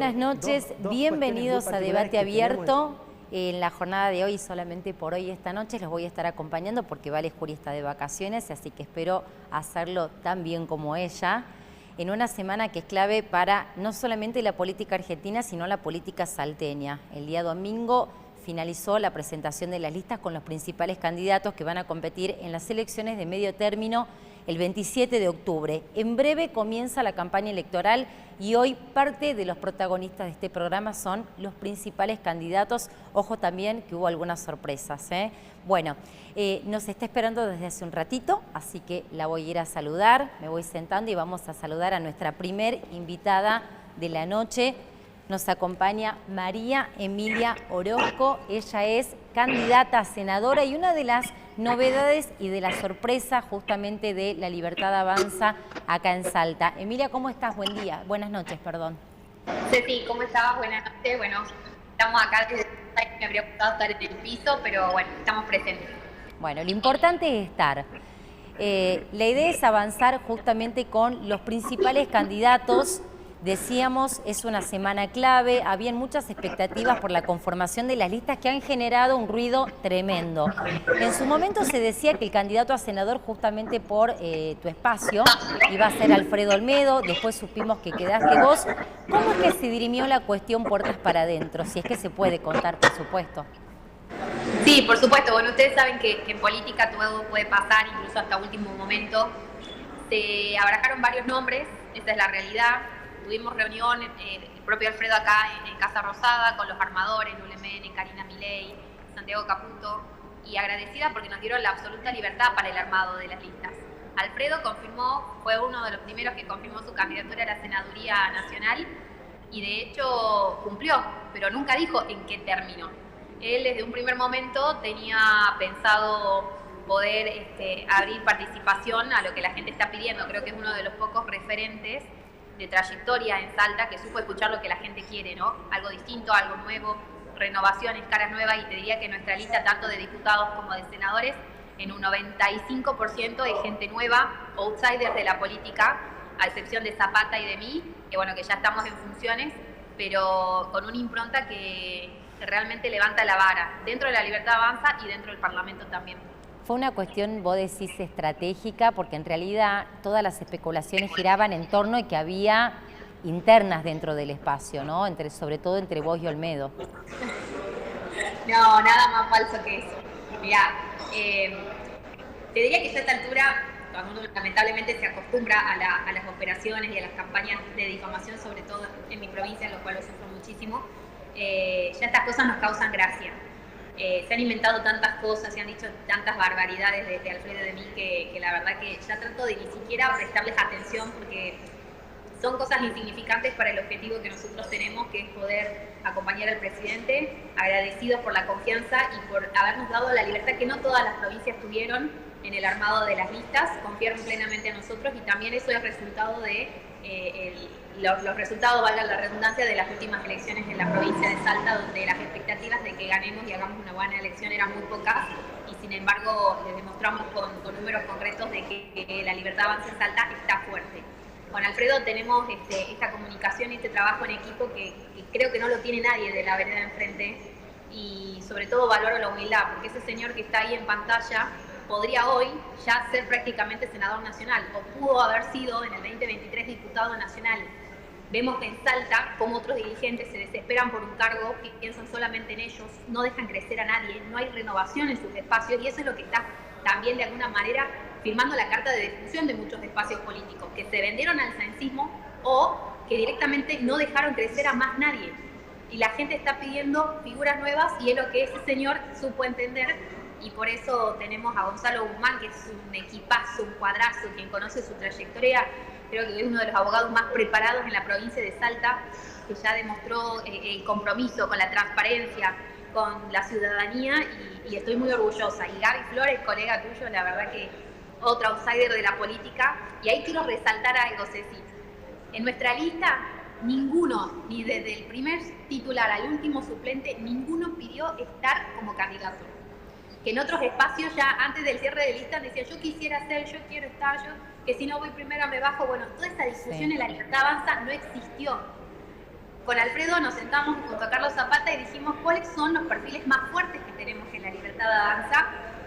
buenas noches, bienvenidos a Debate Abierto. En la jornada de hoy, solamente por hoy esta noche, los voy a estar acompañando porque Vale Jury está de vacaciones, así que espero hacerlo tan bien como ella, en una semana que es clave para no solamente la política argentina, sino la política salteña. El día domingo finalizó la presentación de las listas con los principales candidatos que van a competir en las elecciones de medio término el 27 de octubre. En breve comienza la campaña electoral y hoy parte de los protagonistas de este programa son los principales candidatos. Ojo también que hubo algunas sorpresas, Bueno, nos está esperando desde hace un ratito, así que la voy a ir a saludar. Me voy sentando y vamos a saludar a nuestra primer invitada de la noche. Nos acompaña María Emilia Orozco. Ella es candidata a senadora y una de las novedades y de la sorpresa justamente de La Libertad Avanza acá en Salta. Emilia, ¿cómo estás? Buen día. Buenas noches, perdón. Ceci, ¿cómo estabas? Buenas noches. Bueno, estamos acá desde me habría gustado estar en el piso, pero bueno, estamos presentes. Bueno, lo importante es estar. La idea es avanzar justamente con los principales candidatos. Decíamos, es una semana clave, habían muchas expectativas por la conformación de las listas que han generado un ruido tremendo. En su momento se decía que el candidato a senador justamente por tu espacio iba a ser Alfredo Olmedo, después supimos que quedaste vos. ¿Cómo es que se dirimió la cuestión puertas para adentro? Si es que se puede contar, por supuesto. Sí, por supuesto. Bueno, ustedes saben que en política todo puede pasar, incluso hasta último momento. Se abrazaron varios nombres, esa es la realidad. Tuvimos reunión, el propio Alfredo acá en Casa Rosada, con los armadores, Nulemene, Karina Milei, Santiago Caputo, y agradecida porque nos dieron la absoluta libertad para el armado de las listas. Alfredo confirmó, fue uno de los primeros que confirmó su candidatura a la senaduría nacional y de hecho cumplió, pero nunca dijo en qué término. Él desde un primer momento tenía pensado poder abrir participación a lo que la gente está pidiendo. Creo que es uno de los pocos referentes de trayectoria en Salta que supo escuchar lo que la gente quiere, ¿no? Algo distinto, algo nuevo, renovaciones, caras nuevas, y te diría que nuestra lista, tanto de diputados como de senadores, en un 95% de gente nueva, outsiders de la política, a excepción de Zapata y de mí, que bueno, que ya estamos en funciones, pero con una impronta que realmente levanta la vara, dentro de La Libertad Avanza y dentro del Parlamento también. Fue una cuestión, vos decís, estratégica, porque en realidad todas las especulaciones giraban en torno a que había internas dentro del espacio, ¿no? Sobre todo entre vos y Olmedo. No, nada más falso que eso. Mirá, te diría que ya a esta altura, cuando uno lamentablemente se acostumbra a las operaciones y a las campañas de difamación, sobre todo en mi provincia, en lo cual lo sufro muchísimo, ya estas cosas nos causan gracia. Se han inventado tantas cosas, se han dicho tantas barbaridades de Alfredo y de mí que la verdad que ya trato de ni siquiera prestarles atención porque son cosas insignificantes para el objetivo que nosotros tenemos, que es poder acompañar al presidente, agradecidos por la confianza y por habernos dado la libertad que no todas las provincias tuvieron en el armado de las listas. Confiaron plenamente a nosotros y también eso es resultado de los resultados, valga la redundancia, de las últimas elecciones en la provincia de Salta, donde las expectativas de que ganemos y hagamos una buena elección eran muy pocas y sin embargo les demostramos con números concretos de que La Libertad Avanza en Salta está fuerte. Con Alfredo tenemos esta comunicación y este trabajo en equipo que creo que no lo tiene nadie de la vereda enfrente, y sobre todo valoro la humildad, porque ese señor que está ahí en pantalla podría hoy ya ser prácticamente senador nacional, o pudo haber sido en el 2023 diputado nacional. Vemos que en Salta, como otros dirigentes se desesperan por un cargo, piensan solamente en ellos, no dejan crecer a nadie, no hay renovación en sus espacios, y eso es lo que está también de alguna manera firmando la carta de defunción de muchos espacios políticos, que se vendieron al saencismo o que directamente no dejaron crecer a más nadie. Y la gente está pidiendo figuras nuevas y es lo que ese señor supo entender, y por eso tenemos a Gonzalo Guzmán, que es un equipazo, un cuadrazo, quien conoce su trayectoria. Creo que es uno de los abogados más preparados en la provincia de Salta, que ya demostró el compromiso con la transparencia, con la ciudadanía, y estoy muy orgullosa. Y Gaby Flores, colega tuyo, la verdad que otra outsider de la política. Y ahí quiero resaltar algo, Ceci. En nuestra lista, ninguno, ni desde el primer titular al último suplente, ninguno pidió estar como candidato. Que en otros espacios ya antes del cierre de listas decían yo quisiera ser, yo quiero estar, yo que si no voy primero me bajo. Bueno, toda esa discusión en La Libertad Avanza no existió. con Alfredo nos sentamos junto a Carlos Zapata y dijimos cuáles son los perfiles más fuertes que tenemos en La Libertad Avanza,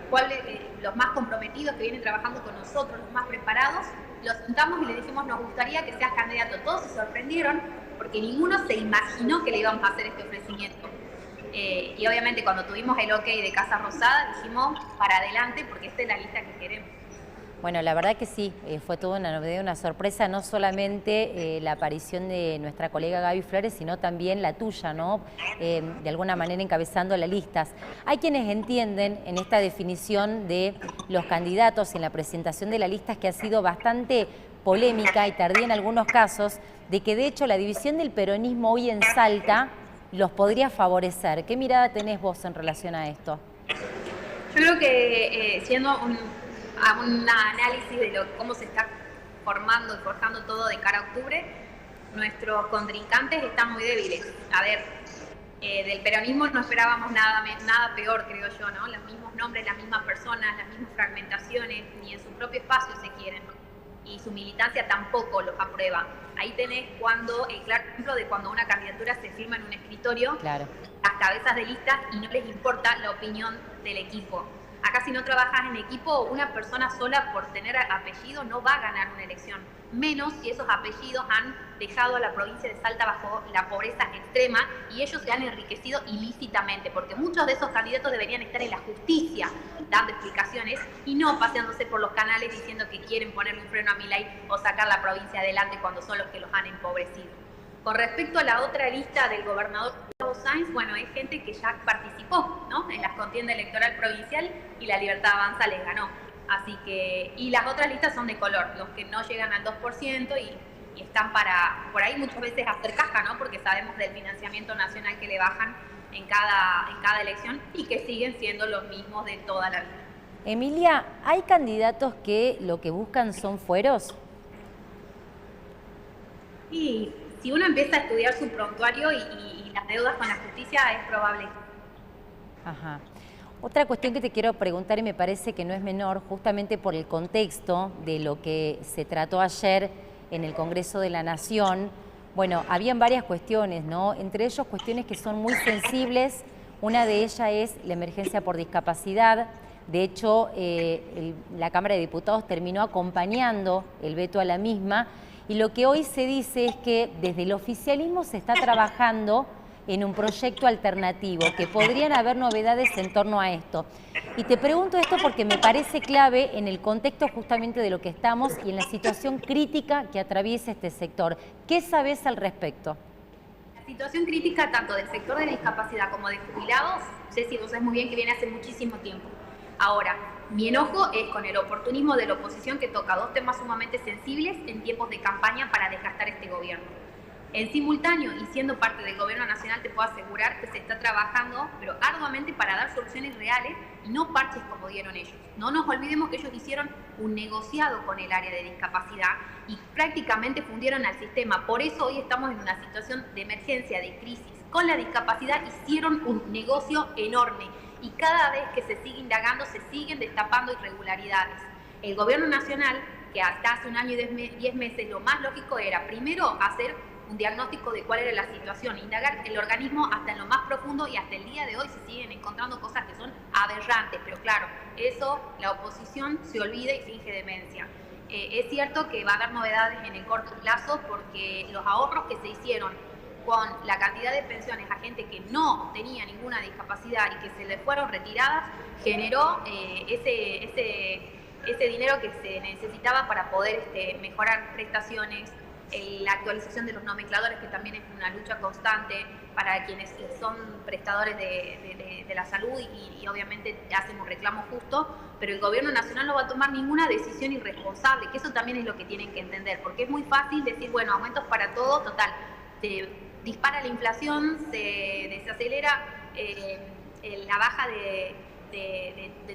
cuáles los más comprometidos que vienen trabajando con nosotros, los más preparados. Los sentamos y le dijimos, nos gustaría que seas candidato. Todos se sorprendieron porque ninguno se imaginó que le íbamos a hacer este ofrecimiento. Y obviamente cuando tuvimos el ok de Casa Rosada dijimos para adelante porque esta es la lista que queremos. Bueno, la verdad que sí, fue toda una novedad, una sorpresa, no solamente la aparición de nuestra colega Gaby Flores, sino también la tuya, ¿no? De alguna manera encabezando las listas. Hay quienes entienden en esta definición de los candidatos y en la presentación de las listas que ha sido bastante polémica y tardía en algunos casos, de que de hecho la división del peronismo hoy en Salta los podría favorecer. ¿Qué mirada tenés vos en relación a esto? Yo creo que siendo un análisis de cómo se está formando y forjando todo de cara a octubre, nuestros contrincantes están muy débiles. A ver, del peronismo no esperábamos nada peor, creo yo, ¿no? Los mismos nombres, las mismas personas, las mismas fragmentaciones, ni en su propio espacio se quieren. Y su militancia tampoco los aprueba. Ahí tenés el claro ejemplo de cuando una candidatura se firma en un escritorio, claro, las cabezas de listas y no les importa la opinión del equipo. Acá si no trabajas en equipo, una persona sola por tener apellido no va a ganar una elección, menos si esos apellidos han dejado a la provincia de Salta bajo la pobreza extrema y ellos se han enriquecido ilícitamente, porque muchos de esos candidatos deberían estar en la justicia dando explicaciones y no paseándose por los canales diciendo que quieren ponerle un freno a Milei o sacar la provincia adelante cuando son los que los han empobrecido. Con respecto a la otra lista del gobernador Gustavo Sáenz, bueno, hay gente que ya participó, ¿no?, en la contienda electoral provincial y La Libertad Avanza les ganó. Así que, y las otras listas son de color, los que no llegan al 2% y están para, por ahí muchas veces hacer caja, ¿no?, porque sabemos del financiamiento nacional que le bajan en cada elección y que siguen siendo los mismos de toda la vida. Emilia, ¿hay candidatos que lo que buscan son fueros? Y si uno empieza a estudiar su prontuario y las deudas con la justicia, es probable. Ajá. Otra cuestión que te quiero preguntar y me parece que no es menor, justamente por el contexto de lo que se trató ayer en el Congreso de la Nación. Bueno, habían varias cuestiones, ¿no? Entre ellos cuestiones que son muy sensibles. Una de ellas es la emergencia por discapacidad. De hecho, la Cámara de Diputados terminó acompañando el veto a la misma. Y lo que hoy se dice es que desde el oficialismo se está trabajando en un proyecto alternativo, que podrían haber novedades en torno a esto. Y te pregunto esto porque me parece clave en el contexto justamente de lo que estamos y en la situación crítica que atraviesa este sector. ¿Qué sabes al respecto? La situación crítica tanto del sector de discapacidad como de jubilados, Ceci, vos sabés muy bien que viene hace muchísimo tiempo. Ahora, mi enojo es con el oportunismo de la oposición que toca dos temas sumamente sensibles en tiempos de campaña para desgastar este gobierno. En simultáneo y siendo parte del gobierno nacional te puedo asegurar que se está trabajando, pero arduamente para dar soluciones reales y no parches como dieron ellos. No nos olvidemos que ellos hicieron un negociado con el área de discapacidad y prácticamente fundieron al sistema. Por eso hoy estamos en una situación de emergencia, de crisis. Con la discapacidad hicieron un negocio enorme y cada vez que se sigue indagando se siguen destapando irregularidades. El gobierno nacional, que hasta hace un año y 10 meses lo más lógico era primero hacer un diagnóstico de cuál era la situación, indagar el organismo hasta en lo más profundo y hasta el día de hoy se siguen encontrando cosas que son aberrantes, pero claro, eso la oposición se olvida y finge demencia. Es cierto que va a haber novedades en el corto plazo porque los ahorros que se hicieron con la cantidad de pensiones a gente que no tenía ninguna discapacidad y que se le fueron retiradas, generó ese dinero que se necesitaba para poder mejorar prestaciones, la actualización de los nomencladores, que también es una lucha constante para quienes son prestadores de la salud y obviamente hacen un reclamo justo, pero el gobierno nacional no va a tomar ninguna decisión irresponsable, que eso también es lo que tienen que entender, porque es muy fácil decir, bueno, aumentos para todo, total, se dispara la inflación, se desacelera la baja de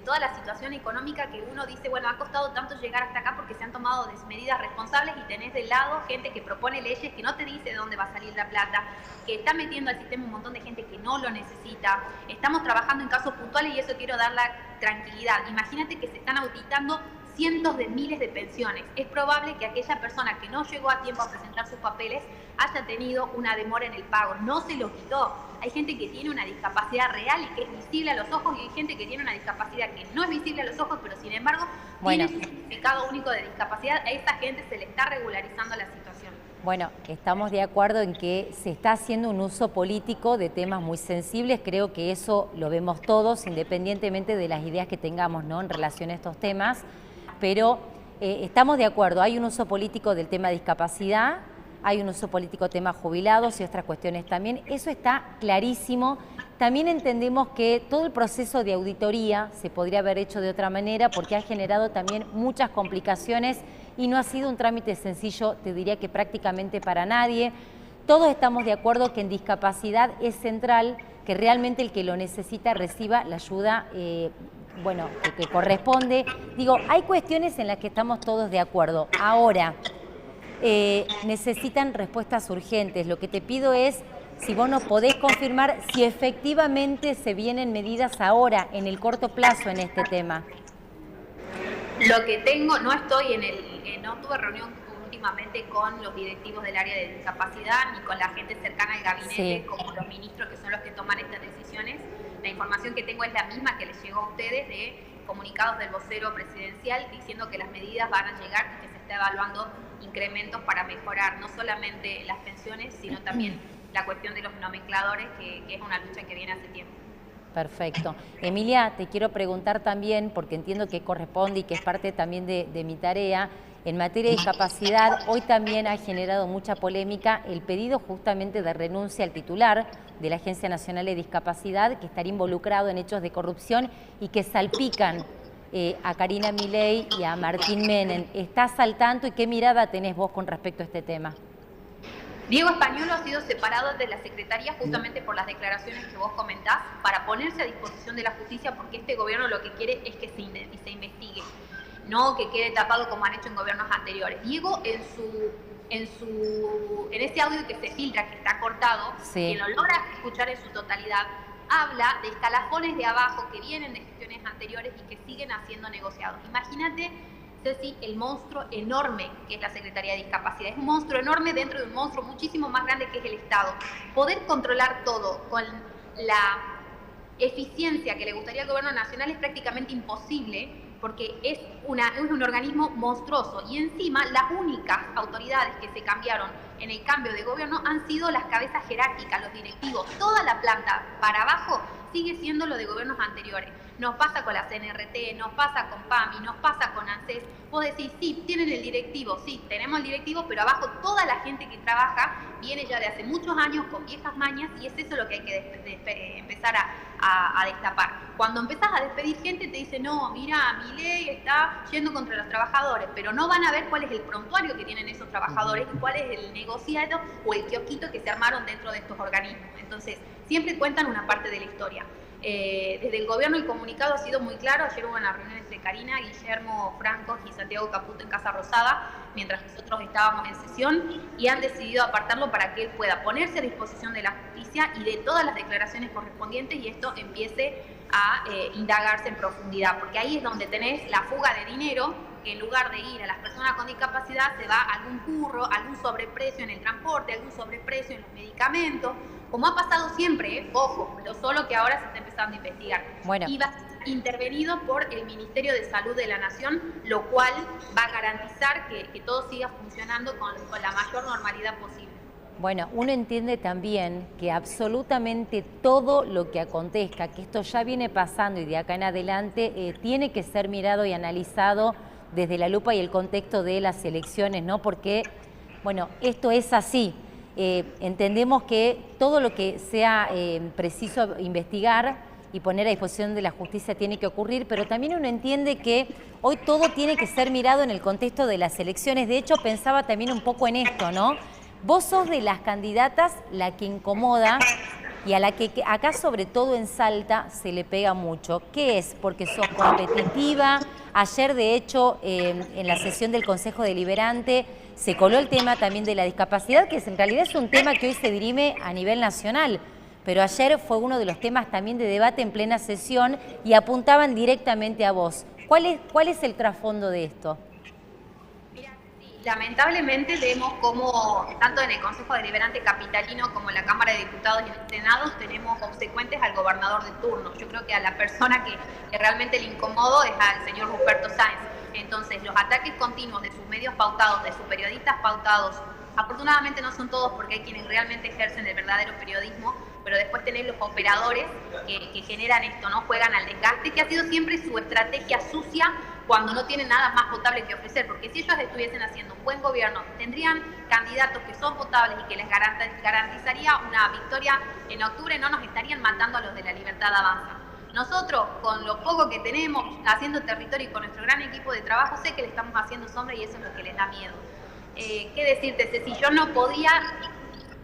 toda la situación económica que uno dice, bueno, ha costado tanto llegar hasta acá porque se han tomado medidas responsables y tenés del lado gente que propone leyes que no te dice de dónde va a salir la plata, que está metiendo al sistema un montón de gente que no lo necesita. Estamos trabajando en casos puntuales y eso quiero dar la tranquilidad. Imagínate que se están auditando cientos de miles de pensiones. Es probable que aquella persona que no llegó a tiempo a presentar sus papeles haya tenido una demora en el pago. No se lo quitó. Hay gente que tiene una discapacidad real y que es visible a los ojos, y hay gente que tiene una discapacidad que no es visible a los ojos, pero sin embargo tiene su certificado único de discapacidad. A esa gente se le está regularizando la situación. Bueno, estamos de acuerdo en que se está haciendo un uso político de temas muy sensibles. Creo que eso lo vemos todos, independientemente de las ideas que tengamos, ¿no?, en relación a estos temas. Pero estamos de acuerdo, hay un uso político del tema de discapacidad, hay un uso político de temas jubilados y otras cuestiones también. Eso está clarísimo. También entendemos que todo el proceso de auditoría se podría haber hecho de otra manera porque ha generado también muchas complicaciones y no ha sido un trámite sencillo, te diría que prácticamente para nadie. Todos estamos de acuerdo que en discapacidad es central que realmente el que lo necesita reciba la ayuda que corresponde. Digo, hay cuestiones en las que estamos todos de acuerdo. Ahora, necesitan respuestas urgentes. Lo que te pido es, si vos nos podés confirmar si efectivamente se vienen medidas ahora, en el corto plazo, en este tema. Lo que tengo, no tuve reunión últimamente con los directivos del área de discapacidad ni con la gente cercana al gabinete, como los ministros que son los que toman estas decisiones. La información que tengo es la misma que les llegó a ustedes de comunicados del vocero presidencial diciendo que las medidas van a llegar y que se está evaluando incrementos para mejorar no solamente las pensiones, sino también la cuestión de los nomencladores, que es una lucha que viene hace tiempo. Perfecto. Emilia, te quiero preguntar también, porque entiendo que corresponde y que es parte también de mi tarea, en materia de discapacidad, hoy también ha generado mucha polémica el pedido justamente de renuncia al titular de la Agencia Nacional de Discapacidad, que estaría involucrado en hechos de corrupción y que salpican a Karina Milei y a Martín Menem. ¿Estás al tanto y qué mirada tenés vos con respecto a este tema? Diego Españolo ha sido separado de la Secretaría justamente por las declaraciones que vos comentás, para ponerse a disposición de la justicia, porque este gobierno lo que quiere es que se investigue, no que quede tapado como han hecho en gobiernos anteriores. Diego, en ese audio que se filtra, que está cortado, quien lo logra escuchar en su totalidad, habla de escalafones de abajo que vienen de gestiones anteriores y que siguen haciendo negociados. Imagínate, Ceci, el monstruo enorme que es la Secretaría de Discapacidad. Es un monstruo enorme dentro de un monstruo muchísimo más grande que es el Estado. Poder controlar todo con la eficiencia que le gustaría al gobierno nacional es prácticamente imposible, porque es un organismo monstruoso. Y encima, las únicas autoridades que se cambiaron en el cambio de gobierno han sido las cabezas jerárquicas, los directivos. Toda la planta para abajo sigue siendo lo de gobiernos anteriores. Nos pasa con la CNRT, nos pasa con PAMI, nos pasa con ANSES. Vos decís, sí, tienen el directivo, sí, tenemos el directivo, pero abajo toda la gente que trabaja viene ya de hace muchos años con viejas mañas, y es eso lo que hay que empezar a destapar. Cuando empezás a despedir gente te dicen, no, mira, Milei está yendo contra los trabajadores, pero no van a ver cuál es el prontuario que tienen esos trabajadores y cuál es el negociado o el kiosquito que se armaron dentro de estos organismos. Entonces, siempre cuentan una parte de la historia. Desde el gobierno el comunicado ha sido muy claro. Ayer hubo una reunión entre Karina, Guillermo Franco y Santiago Caputo en Casa Rosada, mientras nosotros estábamos en sesión, y han decidido apartarlo para que él pueda ponerse a disposición de la justicia y de todas las declaraciones correspondientes, y esto empiece a indagarse en profundidad, porque ahí es donde tenés la fuga de dinero, que en lugar de ir a las personas con discapacidad se va a algún curro, algún sobreprecio en el transporte, algún sobreprecio en los medicamentos, como ha pasado siempre, ojo, pero solo que ahora se está empezando a investigar. Bueno. Y va a ser intervenido por el Ministerio de Salud de la Nación, lo cual va a garantizar que todo siga funcionando con la mayor normalidad posible. Bueno, uno entiende también que absolutamente todo lo que acontezca, que esto ya viene pasando y de acá en adelante, tiene que ser mirado y analizado desde la lupa y el contexto de las elecciones, ¿no? Porque, bueno, esto es así. Entendemos que todo lo que sea preciso investigar y poner a disposición de la justicia tiene que ocurrir, pero también uno entiende que hoy todo tiene que ser mirado en el contexto de las elecciones. De hecho, pensaba también un poco en esto, ¿no? Vos sos de las candidatas la que incomoda y a la que acá, sobre todo en Salta, se le pega mucho. ¿Qué es? Porque sos competitiva. Ayer, de hecho, en la sesión del Consejo Deliberante se coló el tema también de la discapacidad, que en realidad es un tema que hoy se dirime a nivel nacional. Pero ayer fue uno de los temas también de debate en plena sesión y apuntaban directamente a vos. ¿Cuál es el trasfondo de esto? Mira, sí, lamentablemente vemos como tanto en el Consejo Deliberante Capitalino como en la Cámara de Diputados y en el Senado tenemos consecuentes al gobernador de turno. Yo creo que a la persona que realmente le incomodó es al señor Ruperto Sáenz. Entonces, los ataques continuos de sus medios pautados, de sus periodistas pautados, afortunadamente no son todos porque hay quienes realmente ejercen el verdadero periodismo, pero después tenés los operadores que generan esto, ¿no? Juegan al desgaste, que ha sido siempre su estrategia sucia cuando no tienen nada más potable que ofrecer, porque si ellos estuviesen haciendo un buen gobierno, tendrían candidatos que son potables y que les garantizaría una victoria en octubre, no nos estarían matando a los de La Libertad Avanza. Nosotros, con lo poco que tenemos, haciendo territorio y con nuestro gran equipo de trabajo, sé que le estamos haciendo sombra y eso es lo que les da miedo. ¿Qué decirte, Ceci? Yo no podía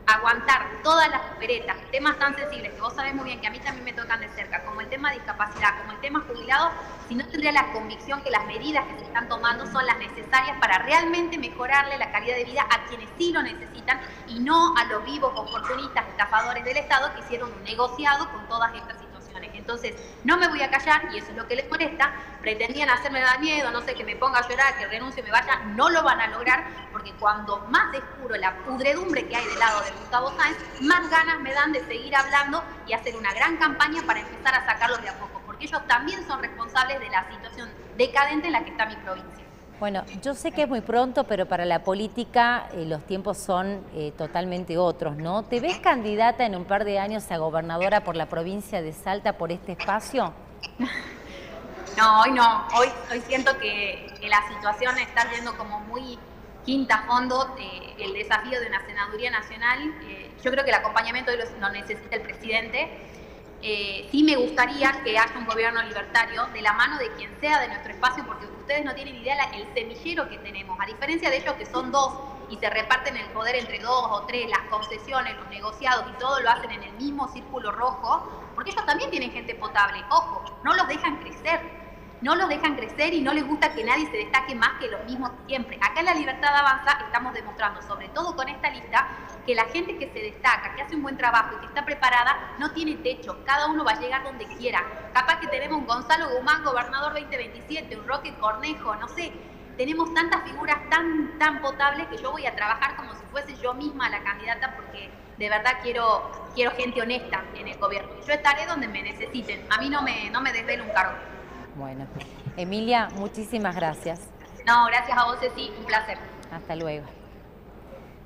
aguantar todas las operetas, temas tan sensibles que vos sabés muy bien que a mí también me tocan de cerca, como el tema de discapacidad, como el tema jubilado, si no tendría la convicción que las medidas que se están tomando son las necesarias para realmente mejorarle la calidad de vida a quienes sí lo necesitan y no a los vivos oportunistas estafadores del Estado que hicieron un negociado con todas estas situaciones. Entonces, no me voy a callar y eso es lo que les molesta. Pretendían hacerme dar miedo, no sé, que me ponga a llorar, que renuncie y me vaya. No lo van a lograr porque cuando más descubro la pudredumbre que hay del lado de Gustavo Sáenz, más ganas me dan de seguir hablando y hacer una gran campaña para empezar a sacarlos de a poco, porque ellos también son responsables de la situación decadente en la que está mi provincia. Bueno, yo sé que es muy pronto, pero para la política los tiempos son totalmente otros, ¿no? ¿Te ves candidata en un par de años a gobernadora por la provincia de Salta por este espacio? No, hoy no. Hoy siento que la situación está yendo como muy quinta a fondo. El desafío de una senaduría nacional, yo creo que el acompañamiento hoy lo necesita el presidente. Sí me gustaría que haya un gobierno libertario de la mano de quien sea de nuestro espacio, porque ustedes no tienen idea el semillero que tenemos, a diferencia de ellos que son dos y se reparten el poder entre dos o tres, las concesiones, los negociados y todo lo hacen en el mismo círculo rojo, porque ellos también tienen gente potable, ojo, no los dejan crecer. No los dejan crecer y no les gusta que nadie se destaque más que los mismos siempre. Acá en La Libertad Avanza estamos demostrando, sobre todo con esta lista, que la gente que se destaca, que hace un buen trabajo y que está preparada, no tiene techo. Cada uno va a llegar donde quiera. Capaz que tenemos un Gonzalo Guzmán, gobernador 2027, un Roque Cornejo, no sé. Tenemos tantas figuras tan potables que yo voy a trabajar como si fuese yo misma la candidata porque de verdad quiero gente honesta en el gobierno. Yo estaré donde me necesiten. A mí no me desvelo un cargo. Bueno, Emilia, muchísimas gracias. No, gracias a vos, Ceci, un placer. Hasta luego.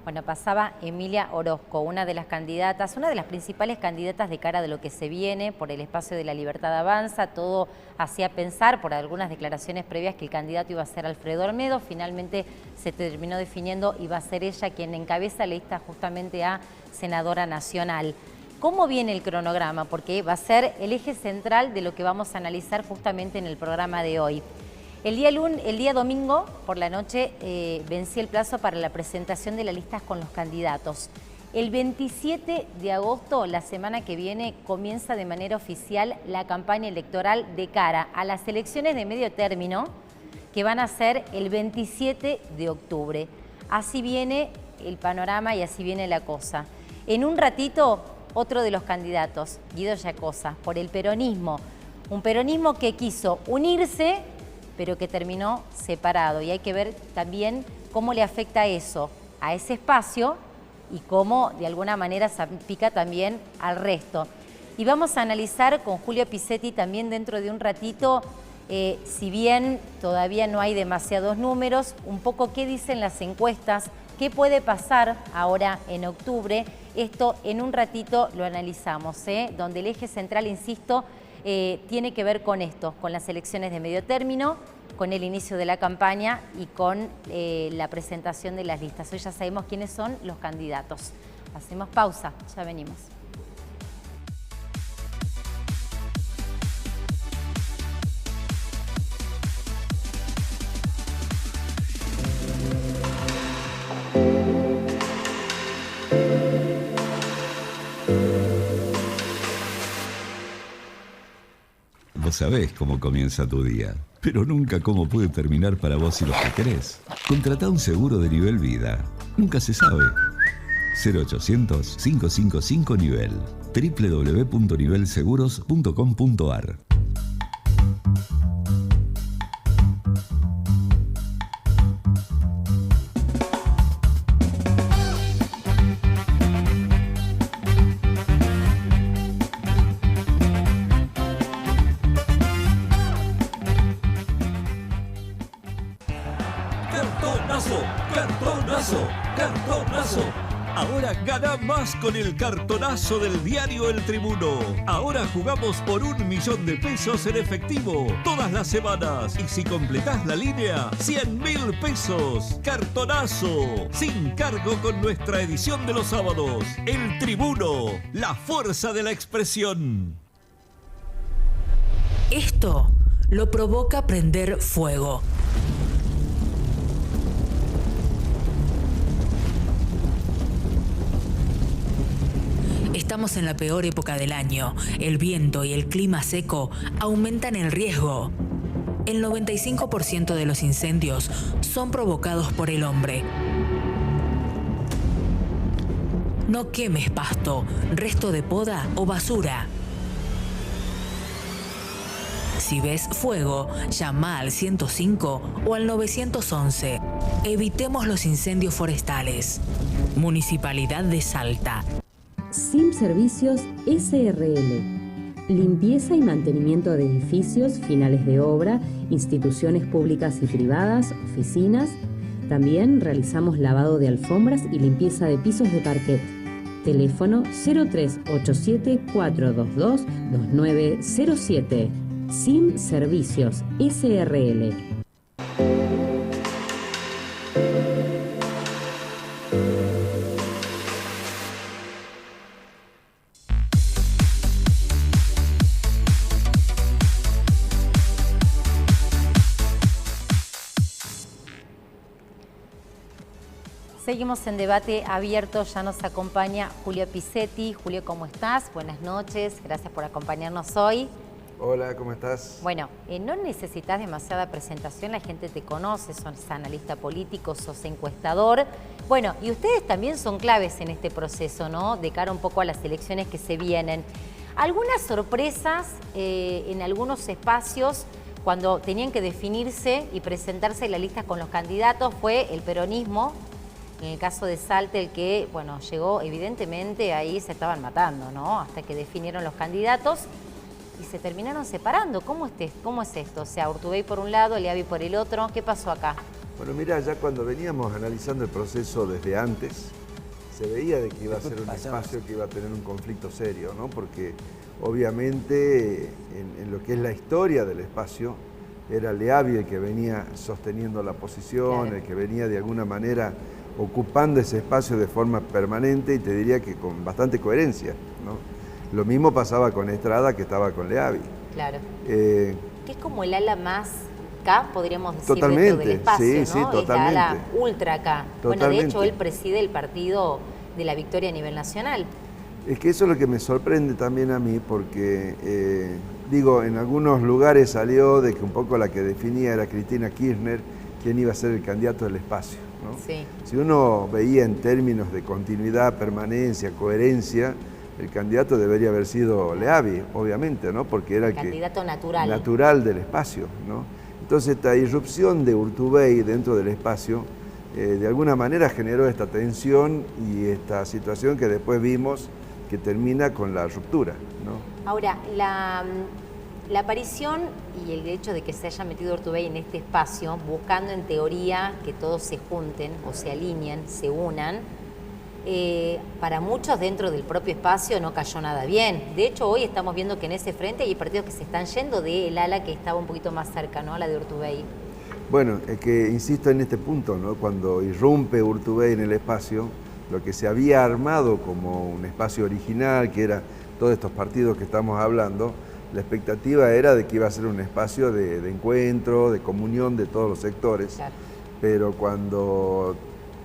Bueno, pasaba Emilia Orozco, una de las candidatas, una de las principales candidatas de cara de lo que se viene por el espacio de La Libertad Avanza. Todo hacía pensar por algunas declaraciones previas que el candidato iba a ser Alfredo Olmedo. Finalmente se terminó definiendo y va a ser ella quien encabeza la lista justamente a senadora nacional. ¿Cómo viene el cronograma? Porque va a ser el eje central de lo que vamos a analizar justamente en el programa de hoy. El día domingo por la noche vencí el plazo para la presentación de las listas con los candidatos. El 27 de agosto, la semana que viene, comienza de manera oficial la campaña electoral de cara a las elecciones de medio término que van a ser el 27 de octubre. Así viene el panorama y así viene la cosa. En un ratito, otro de los candidatos, Guido Giacosa, por el peronismo. Un peronismo que quiso unirse, pero que terminó separado. Y hay que ver también cómo le afecta eso a ese espacio y cómo de alguna manera salpica también al resto. Y vamos a analizar con Julio Pizzetti también dentro de un ratito, si bien todavía no hay demasiados números, un poco qué dicen las encuestas, qué puede pasar ahora en octubre. Esto en un ratito lo analizamos, donde el eje central, insisto, tiene que ver con esto, con las elecciones de medio término, con el inicio de la campaña y con la presentación de las listas. Hoy ya sabemos quiénes son los candidatos. Hacemos pausa, ya venimos. Vos sabés cómo comienza tu día, pero nunca cómo puede terminar para vos y los que querés. Contratá un seguro de nivel vida. Nunca se sabe. 0800-555-NIVEL. www.nivelseguros.com.ar. cartonazo, cartonazo. Ahora gana más con el cartonazo del diario El Tribuno. Ahora jugamos por 1 millón de pesos en efectivo todas las semanas. Y si completás la línea, 100.000 pesos. Cartonazo, sin cargo con nuestra edición de los sábados. El Tribuno, la fuerza de la expresión. Esto lo provoca prender fuego. Estamos en la peor época del año. El viento y el clima seco aumentan el riesgo. El 95% de los incendios son provocados por el hombre. No quemes pasto, resto de poda o basura. Si ves fuego, llama al 105 o al 911. Evitemos los incendios forestales. Municipalidad de Salta. SIM Servicios SRL. Limpieza y mantenimiento de edificios, finales de obra, instituciones públicas y privadas, oficinas. También realizamos lavado de alfombras y limpieza de pisos de parquet. Teléfono 0387 422 2907. SIM Servicios SRL. Seguimos en debate abierto, ya nos acompaña Julio Pisetti. Julio, ¿cómo estás? Buenas noches, gracias por acompañarnos hoy. Hola, ¿cómo estás? Bueno, no necesitas demasiada presentación, la gente te conoce, sos analista político, sos encuestador. Bueno, y ustedes también son claves en este proceso, ¿no? De cara un poco a las elecciones que se vienen. Algunas sorpresas en algunos espacios cuando tenían que definirse y presentarse la lista con los candidatos fue el peronismo. En el caso de Salta, el que, bueno, llegó, evidentemente, ahí se estaban matando, ¿no? Hasta que definieron los candidatos y se terminaron separando. ¿Cómo es esto? O sea, Urtubey por un lado, Leavi por el otro. ¿Qué pasó acá? Bueno, mira, ya cuando veníamos analizando el proceso desde antes, se veía de que iba a ser un espacio que iba a tener un conflicto serio, ¿no? Porque obviamente en lo que es la historia del espacio, era Leavi el que venía sosteniendo la posición, claro, el que venía de alguna manera ocupando ese espacio de forma permanente y te diría que con bastante coherencia, ¿no? Lo mismo pasaba con Estrada, que estaba con Leavi. Claro. Que es como el ala más K, podríamos decir, totalmente, dentro del espacio, sí, ¿no? Sí, totalmente. Es la ala ultra K. Totalmente. Bueno, de hecho, él preside el partido de la Victoria a nivel nacional. Es que eso es lo que me sorprende también a mí, porque, digo, en algunos lugares salió de que un poco la que definía era Cristina Kirchner, quién iba a ser el candidato del espacio, ¿no? Sí. Si uno veía en términos de continuidad, permanencia, coherencia, el candidato debería haber sido Leavi, obviamente, ¿no? Porque era el candidato natural del espacio, ¿no? Entonces, esta irrupción de Urtubey dentro del espacio, de alguna manera generó esta tensión y esta situación que después vimos que termina con la ruptura, ¿no? Ahora, la aparición y el hecho de que se haya metido Urtubey en este espacio, buscando en teoría que todos se junten o se alineen, se unan, para muchos dentro del propio espacio no cayó nada bien. De hecho, hoy estamos viendo que en ese frente hay partidos que se están yendo del ala que estaba un poquito más cerca, ¿no? A la de Urtubey. Bueno, es que insisto en este punto, ¿no? Cuando irrumpe Urtubey en el espacio, lo que se había armado como un espacio original, que era todos estos partidos que estamos hablando, la expectativa era de que iba a ser un espacio de encuentro, de comunión de todos los sectores. Claro. Pero cuando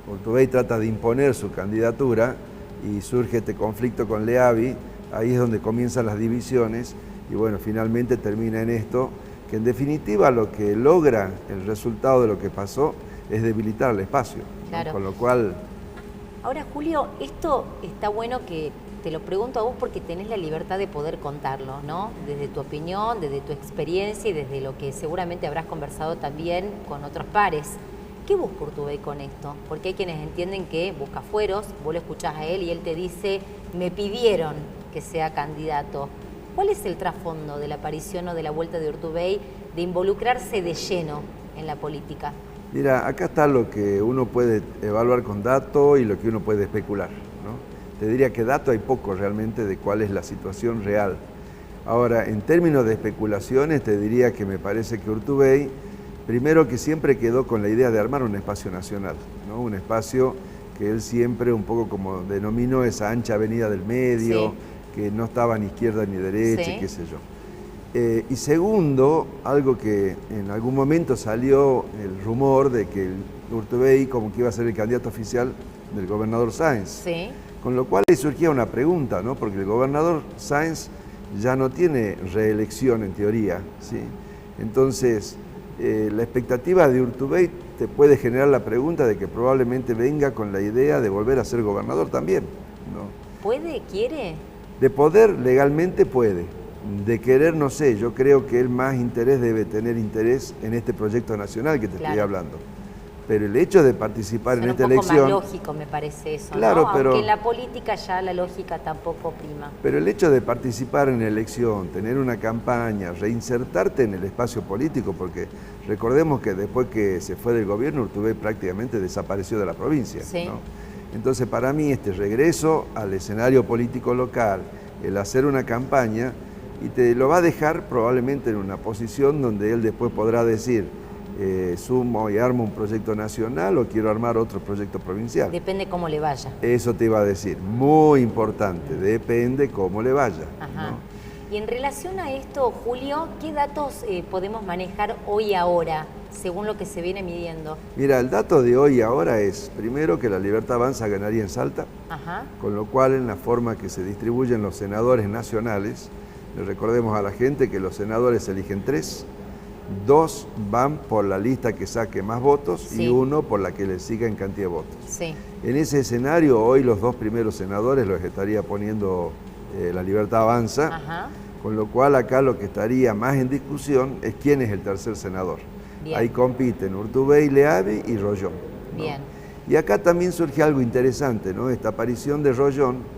Urtubey trata de imponer su candidatura y surge este conflicto con Leavi, ahí es donde comienzan las divisiones y bueno, finalmente termina en esto, que en definitiva lo que logra el resultado de lo que pasó es debilitar el espacio, claro, ¿no? Con lo cual... Ahora, Julio, esto está bueno que te lo pregunto a vos porque tenés la libertad de poder contarlo, ¿no? Desde tu opinión, desde tu experiencia y desde lo que seguramente habrás conversado también con otros pares. ¿Qué busca Urtubey con esto? Porque hay quienes entienden que busca fueros, vos lo escuchás a él y él te dice, me pidieron que sea candidato. ¿Cuál es el trasfondo de la aparición o de la vuelta de Urtubey de involucrarse de lleno en la política? Mira, acá está lo que uno puede evaluar con datos y lo que uno puede especular, ¿no? Te diría que datos hay poco realmente de cuál es la situación real. Ahora, en términos de especulaciones, te diría que me parece que Urtubey, primero que siempre quedó con la idea de armar un espacio nacional, ¿no? Un espacio que él siempre, un poco como denominó esa ancha avenida del medio, sí, que no estaba ni izquierda ni derecha, sí, qué sé yo. Y segundo, algo que en algún momento salió el rumor de que Urtubey como que iba a ser el candidato oficial del gobernador Sáenz. Sí. Con lo cual le surgía una pregunta, ¿no? Porque el gobernador Sáenz ya no tiene reelección en teoría, ¿sí? Entonces, la expectativa de Urtubey te puede generar la pregunta de que probablemente venga con la idea de volver a ser gobernador también, ¿no? ¿Puede? ¿Quiere? De poder, legalmente puede. De querer, no sé, yo creo que él más interés debe tener interés en este proyecto nacional que te estoy hablando. Pero el hecho de participar en esta elección... Es un poco más lógico, me parece eso, claro, ¿no? Pero, aunque en la política ya la lógica tampoco prima. Pero el hecho de participar en la elección, tener una campaña, reinsertarte en el espacio político, porque recordemos que después que se fue del gobierno, Urtubey prácticamente desapareció de la provincia, sí, ¿no? Entonces, para mí, este regreso al escenario político local, el hacer una campaña, y te lo va a dejar probablemente en una posición donde él después podrá decir, sumo y armo un proyecto nacional o quiero armar otro proyecto provincial. Depende cómo le vaya. Eso te iba a decir, muy importante, depende cómo le vaya. Ajá. ¿No? Y en relación a esto, Julio, ¿qué datos podemos manejar hoy y ahora, según lo que se viene midiendo? Mira, el dato de hoy y ahora es, primero, que la Libertad Avanza ganaría en Salta, ajá, con lo cual en la forma que se distribuyen los senadores nacionales, le recordemos a la gente que los senadores eligen 3, 2 van por la lista que saque más votos, sí, y 1 por la que le siga en cantidad de votos. Sí. En ese escenario, hoy los 2 primeros senadores los estaría poniendo la Libertad Avanza, ajá, con lo cual acá lo que estaría más en discusión es quién es el tercer senador. Bien. Ahí compiten Urtubey, Leavi y Rollón, ¿no? Bien. Y acá también surge algo interesante, ¿no? Esta aparición de Rollón,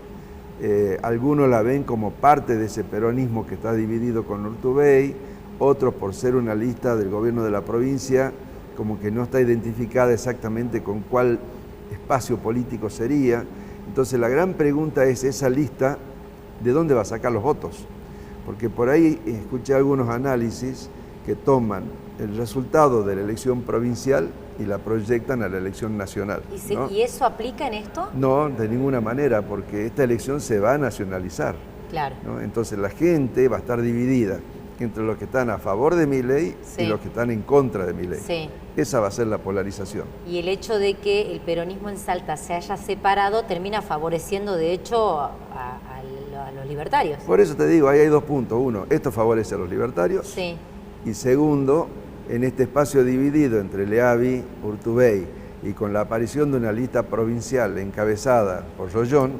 algunos la ven como parte de ese peronismo que está dividido con Urtubey, otros por ser una lista del gobierno de la provincia, como que no está identificada exactamente con cuál espacio político sería. Entonces la gran pregunta es, esa lista, ¿de dónde va a sacar los votos? Porque por ahí escuché algunos análisis que toman el resultado de la elección provincial y la proyectan a la elección nacional. ¿No? ¿Y eso aplica en esto? No, de ninguna manera, porque esta elección se va a nacionalizar. Claro. ¿No? Entonces la gente va a estar dividida entre los que están a favor de Milei, sí, y los que están en contra de Milei. Sí. Esa va a ser la polarización. Y el hecho de que el peronismo en Salta se haya separado termina favoreciendo, de hecho, a los libertarios. Por eso te digo, ahí hay 2 puntos. Uno, esto favorece a los libertarios. Sí. Y segundo, en este espacio dividido entre Leavi, Urtubey y con la aparición de una lista provincial encabezada por Rollón,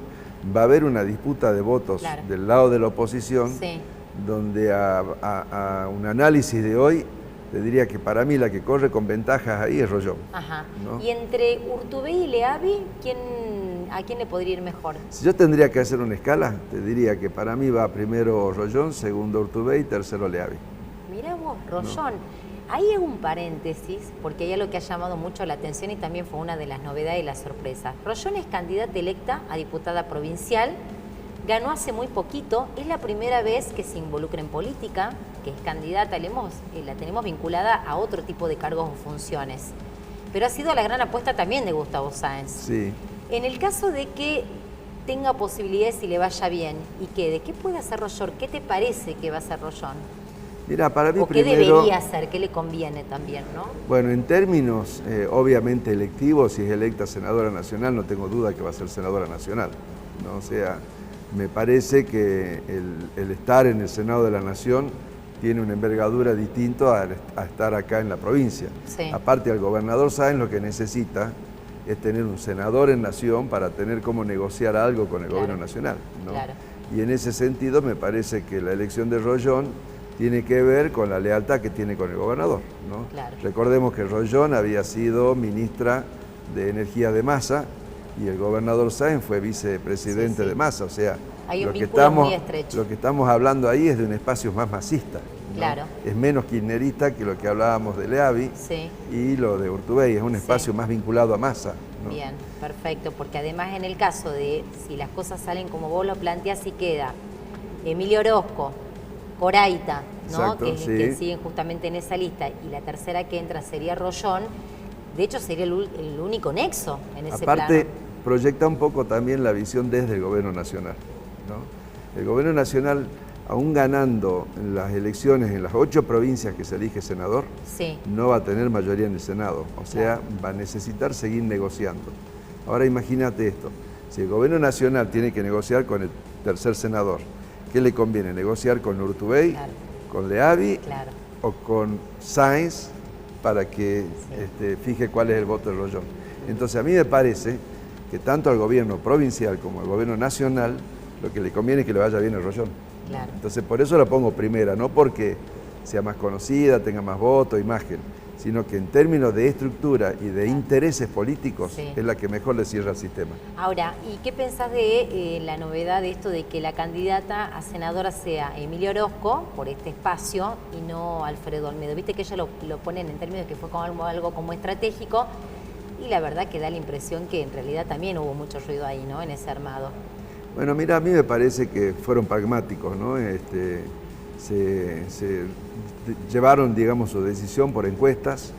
va a haber una disputa de votos, claro, del lado de la oposición, sí, donde a un análisis de hoy, te diría que para mí la que corre con ventajas ahí es Rollón. Ajá. ¿No? Y entre Urtubey y Leavi, ¿a quién le podría ir mejor? Si yo tendría que hacer una escala, te diría que para mí va primero Rollón, segundo Urtubey, tercero Leavi. Mirá vos, Rollón. ¿No? Ahí es un paréntesis, porque hay algo que ha llamado mucho la atención y también fue una de las novedades y las sorpresas. Rollón es candidata electa a diputada provincial, ganó hace muy poquito, es la primera vez que se involucra en política, que es candidata, la tenemos vinculada a otro tipo de cargos o funciones. Pero ha sido la gran apuesta también de Gustavo Sáenz. Sí. En el caso de que tenga posibilidades y le vaya bien, ¿de qué puede hacer Rollón? ¿Qué te parece que va a hacer Rollón? Mira, para mí ¿O qué debería hacer? ¿Qué le conviene también, no? Bueno, en términos obviamente electivos, si es electa senadora nacional, no tengo duda que va a ser senadora nacional, ¿no? O sea, me parece que el estar en el Senado de la Nación tiene una envergadura distinta a estar acá en la provincia. Sí. Aparte, al gobernador Sáenz lo que necesita es tener un senador en Nación para tener cómo negociar algo con el, claro, gobierno nacional, ¿no? Claro. Y en ese sentido me parece que la elección de Rollón tiene que ver con la lealtad que tiene con el gobernador, ¿no? Claro. Recordemos que Rollón había sido ministra de Energía de Massa y el gobernador Sáenz fue vicepresidente, sí, sí, de Massa, o sea, Hay un vínculo muy estrecho. Lo que estamos hablando ahí es de un espacio más masista, ¿no? Claro. Es menos kirchnerista que lo que hablábamos de Leavi, sí, y lo de Urtubey, es un espacio más vinculado a Massa, ¿no? Bien, perfecto, porque además en el caso de si las cosas salen como vos lo planteás, sí queda Emilio Orozco, Coraita, ¿no? Exacto, que siguen justamente en esa lista, y la tercera que entra sería Rollón. De hecho sería el único nexo en ese plano. Aparte, proyecta un poco también la visión desde el gobierno nacional, ¿no? El gobierno nacional, aún ganando en las elecciones en las 8 provincias que se elige senador, sí, no va a tener mayoría en el Senado, o sea, va a necesitar seguir negociando. Ahora imagínate esto, si el gobierno nacional tiene que negociar con el tercer senador, ¿qué le conviene? ¿Negociar con Urtubey, claro, con Leavi, claro, o con Sáenz para que fije cuál es el voto de Rollón? Entonces a mí me parece que tanto al gobierno provincial como al gobierno nacional lo que le conviene es que le vaya bien el Rollón. claro. Entonces por eso la pongo primera, no porque sea más conocida, tenga más votos, imagen, sino que en términos de estructura y de intereses políticos es la que mejor le cierra al sistema. Ahora, ¿y qué pensás de la novedad de esto de que la candidata a senadora sea Emilio Orozco por este espacio y no Alfredo Olmedo? Viste que ella lo ponen en términos de que fue como algo como estratégico, y la verdad que da la impresión que en realidad también hubo mucho ruido ahí, ¿no? En ese armado. Bueno, mira, a mí me parece que fueron pragmáticos, ¿no? Se llevaron, digamos, su decisión por encuestas,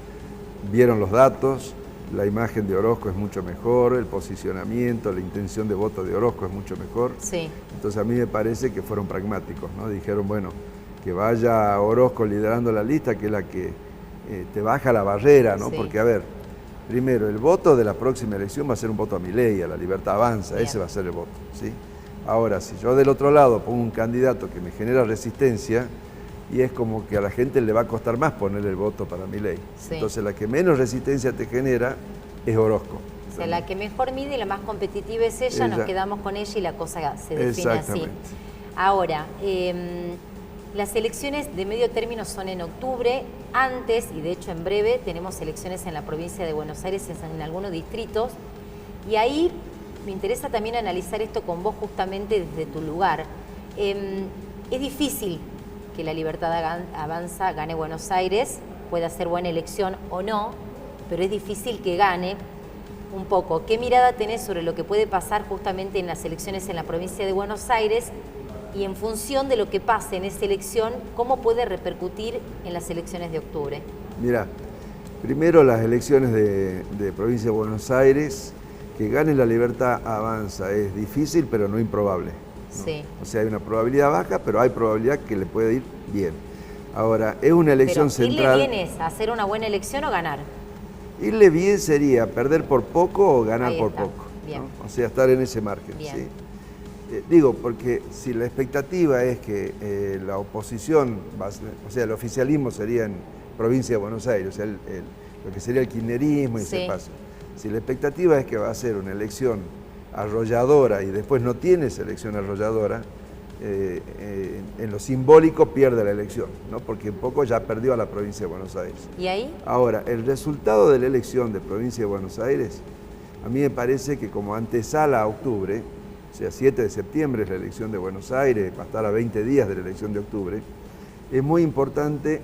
vieron los datos, la imagen de Orozco es mucho mejor, el posicionamiento, la intención de voto de Orozco es mucho mejor. Sí. Entonces a mí me parece que fueron pragmáticos, ¿no? Dijeron, bueno, que vaya Orozco liderando la lista, que es la que te baja la barrera, ¿no? Sí. Porque, a ver, primero, el voto de la próxima elección va a ser un voto a Milei, a La Libertad Avanza, bien, ese va a ser el voto, ¿sí? Ahora, si yo del otro lado pongo un candidato que me genera resistencia, y es como que a la gente le va a costar más poner el voto para Milei. Sí. Entonces la que menos resistencia te genera es Orozco. O sea, la que mejor mide y la más competitiva es ella, nos quedamos con ella y la cosa se define así. Ahora, las elecciones de medio término son en octubre. Antes, y de hecho en breve, tenemos elecciones en la provincia de Buenos Aires, en algunos distritos, y ahí me interesa también analizar esto con vos justamente desde tu lugar. Es difícil que La Libertad Avanza gane Buenos Aires, pueda ser buena elección o no, pero es difícil que gane. Un poco, ¿qué mirada tenés sobre lo que puede pasar justamente en las elecciones en la provincia de Buenos Aires? Y en función de lo que pase en esa elección, ¿cómo puede repercutir en las elecciones de octubre? Mira, primero las elecciones de provincia de Buenos Aires, que gane La Libertad Avanza es difícil, pero no improbable, ¿no? Sí. O sea, hay una probabilidad baja, pero hay probabilidad que le puede ir bien. Ahora, es una elección central. ¿Irle bien es hacer una buena elección o ganar? Irle bien sería perder por poco o ganar Ahí por está. poco, Bien. ¿no? O sea, estar en ese margen. Bien. ¿Sí? Digo, porque si la expectativa es que la oposición, o sea, el oficialismo sería en provincia de Buenos Aires, o sea, lo que sería el kirchnerismo y ese paso. Si la expectativa es que va a ser una elección arrolladora y después no tiene esa elección arrolladora, en lo simbólico pierde la elección, ¿no? Porque un poco ya perdió a la provincia de Buenos Aires. ¿Y ahí? Ahora, el resultado de la elección de provincia de Buenos Aires, a mí me parece que como antesala a octubre, o sea, 7 de septiembre es la elección de Buenos Aires, va a estar a 20 días de la elección de octubre, es muy importante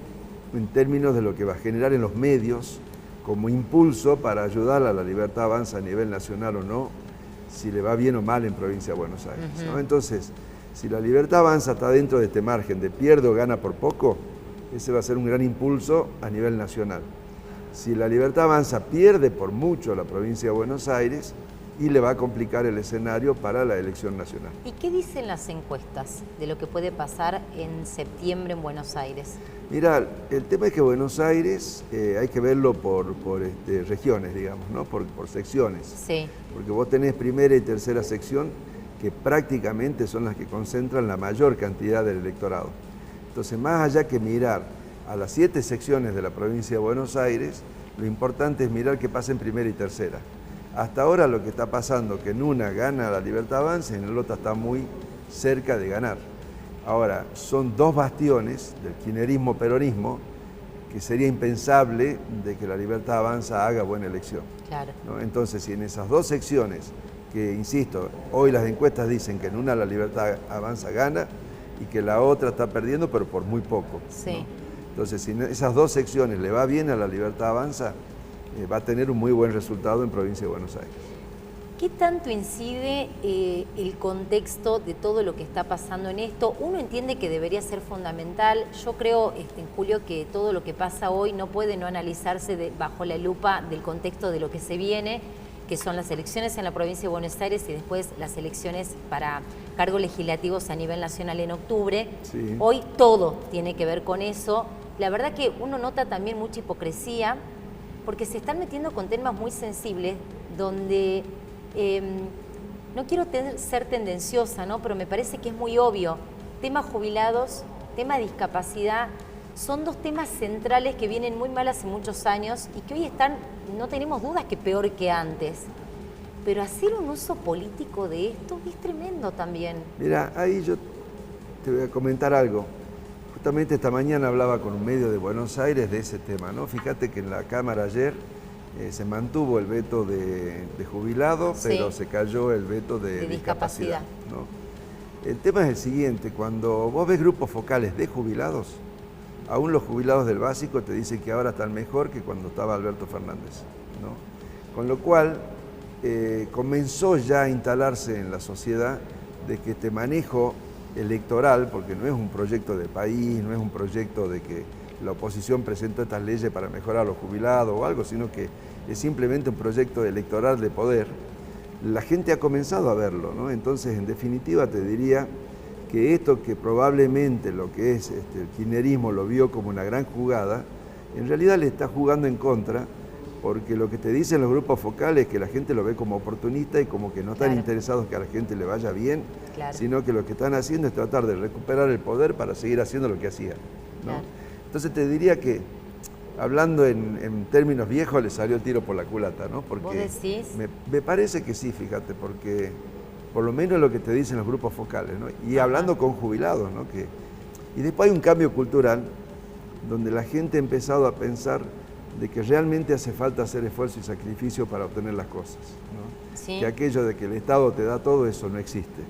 en términos de lo que va a generar en los medios como impulso para ayudar a La Libertad Avanza a nivel nacional o no, si le va bien o mal en provincia de Buenos Aires, ¿no? Entonces, si La Libertad Avanza está dentro de este margen de pierde o gana por poco, ese va a ser un gran impulso a nivel nacional. Si La Libertad Avanza pierde por mucho la provincia de Buenos Aires, y le va a complicar el escenario para la elección nacional. ¿Y qué dicen las encuestas de lo que puede pasar en septiembre en Buenos Aires? Mira, el tema es que Buenos Aires hay que verlo por regiones, digamos, ¿no? Por secciones. Sí. Porque vos tenés primera y tercera sección que prácticamente son las que concentran la mayor cantidad del electorado. Entonces, más allá que mirar a las 7 secciones de la provincia de Buenos Aires, lo importante es mirar qué pasa en primera y tercera. Hasta ahora lo que está pasando, que en una gana La Libertad Avanza y en la otra está muy cerca de ganar. Ahora, son dos bastiones del kirchnerismo-peronismo que sería impensable de que La Libertad Avanza haga buena elección, Claro. ¿no? Entonces, si en esas dos secciones que, insisto, hoy las encuestas dicen que en una La Libertad Avanza gana y que la otra está perdiendo, pero por muy poco. Sí. ¿no? Entonces, si esas dos secciones le va bien a La Libertad Avanza, va a tener un muy buen resultado en Provincia de Buenos Aires. ¿Qué tanto incide el contexto de todo lo que está pasando en esto? Uno entiende que debería ser fundamental. Yo creo, Julio, que todo lo que pasa hoy no puede no analizarse bajo la lupa del contexto de lo que se viene, que son las elecciones en la provincia de Buenos Aires y después las elecciones para cargos legislativos a nivel nacional en octubre. Sí. Hoy todo tiene que ver con eso. La verdad que uno nota también mucha hipocresía, porque se están metiendo con temas muy sensibles donde... no quiero ser tendenciosa, ¿no? Pero me parece que es muy obvio. Tema jubilados, tema discapacidad, son dos temas centrales que vienen muy mal hace muchos años y que hoy están, no tenemos dudas, que peor que antes. Pero hacer un uso político de esto es tremendo también. Mira, ahí yo te voy a comentar algo. Justamente esta mañana hablaba con un medio de Buenos Aires de ese tema, ¿no? Fíjate que en la Cámara ayer se mantuvo el veto de jubilado, sí, pero se cayó el veto de discapacidad, ¿no? El tema es el siguiente, cuando vos ves grupos focales de jubilados, aún los jubilados del básico te dicen que ahora están mejor que cuando estaba Alberto Fernández, ¿no? Con lo cual comenzó ya a instalarse en la sociedad de que este manejo electoral, porque no es un proyecto de país, no es un proyecto de que la oposición presentó estas leyes para mejorar a los jubilados o algo, sino que es simplemente un proyecto electoral de poder, la gente ha comenzado a verlo, ¿no? Entonces, en definitiva, te diría que esto que probablemente lo que es el kirchnerismo lo vio como una gran jugada, en realidad le está jugando en contra, porque lo que te dicen los grupos focales es que la gente lo ve como oportunista y como que no están interesados que a la gente le vaya bien, sino que lo que están haciendo es tratar de recuperar el poder para seguir haciendo lo que hacían, ¿no? Entonces te diría que, hablando en términos viejos, le salió el tiro por la culata, ¿no? Porque ¿vos decís? Me parece que sí, fíjate, porque por lo menos lo que te dicen los grupos focales, ¿no? Y hablando con jubilados, ¿no? Y después hay un cambio cultural donde la gente ha empezado a pensar de que realmente hace falta hacer esfuerzo y sacrificio para obtener las cosas, ¿no? Sí. Que aquello de que el Estado te da todo, eso no existe.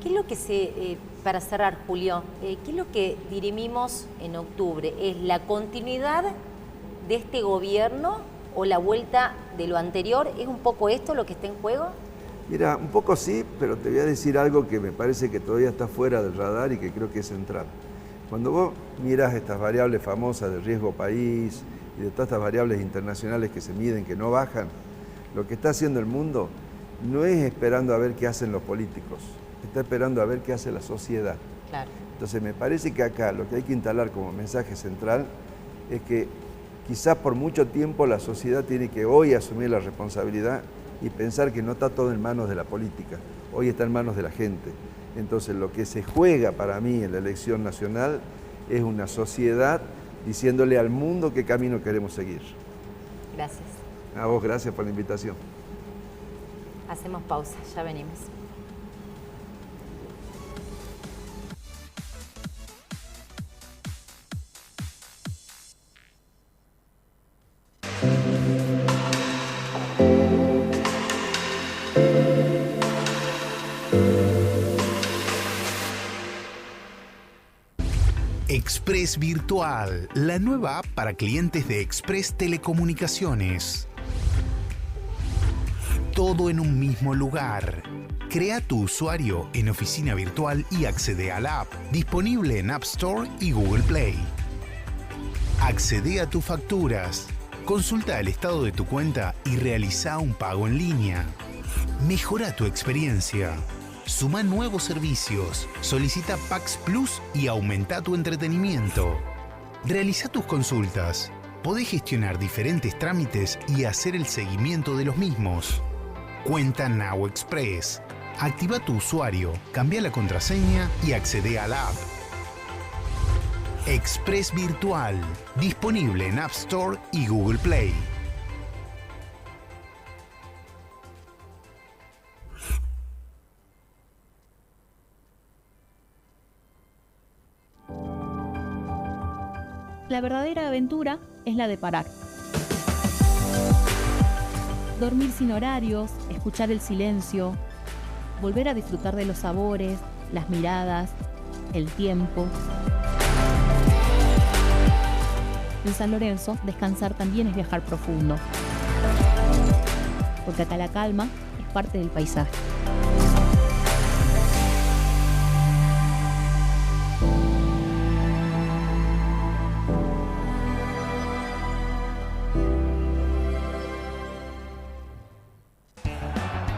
¿Qué es lo que para cerrar, Julio, qué es lo que dirimimos en octubre? ¿Es la continuidad de este gobierno o la vuelta de lo anterior? ¿Es un poco esto lo que está en juego? Mira, un poco sí, pero te voy a decir algo que me parece que todavía está fuera del radar y que creo que es central. Cuando vos mirás estas variables famosas de riesgo país y de todas estas variables internacionales que se miden, que no bajan, lo que está haciendo el mundo no es esperando a ver qué hacen los políticos, está esperando a ver qué hace la sociedad. Claro. Entonces me parece que acá lo que hay que instalar como mensaje central es que quizás por mucho tiempo la sociedad tiene que hoy asumir la responsabilidad y pensar que no está todo en manos de la política, hoy está en manos de la gente. Entonces lo que se juega para mí en la elección nacional es una sociedad diciéndole al mundo qué camino queremos seguir. Gracias. A vos, gracias por la invitación. Hacemos pausa, ya venimos. Express Virtual, la nueva app para clientes de Express Telecomunicaciones. Todo en un mismo lugar. Crea tu usuario en oficina virtual y accede a la app, disponible en App Store y Google Play. Accede a tus facturas, consulta el estado de tu cuenta y realiza un pago en línea. Mejora tu experiencia. Suma nuevos servicios, solicita Packs Plus y aumenta tu entretenimiento. Realiza tus consultas. Podés gestionar diferentes trámites y hacer el seguimiento de los mismos. Cuenta Now Express. Activa tu usuario, cambia la contraseña y accede a la app. Express Virtual, disponible en App Store y Google Play. La verdadera aventura es la de parar. dormir sin horarios, escuchar el silencio, volver a disfrutar de los sabores, las miradas, el tiempo. En San Lorenzo, descansar también es viajar profundo, porque acá la calma es parte del paisaje.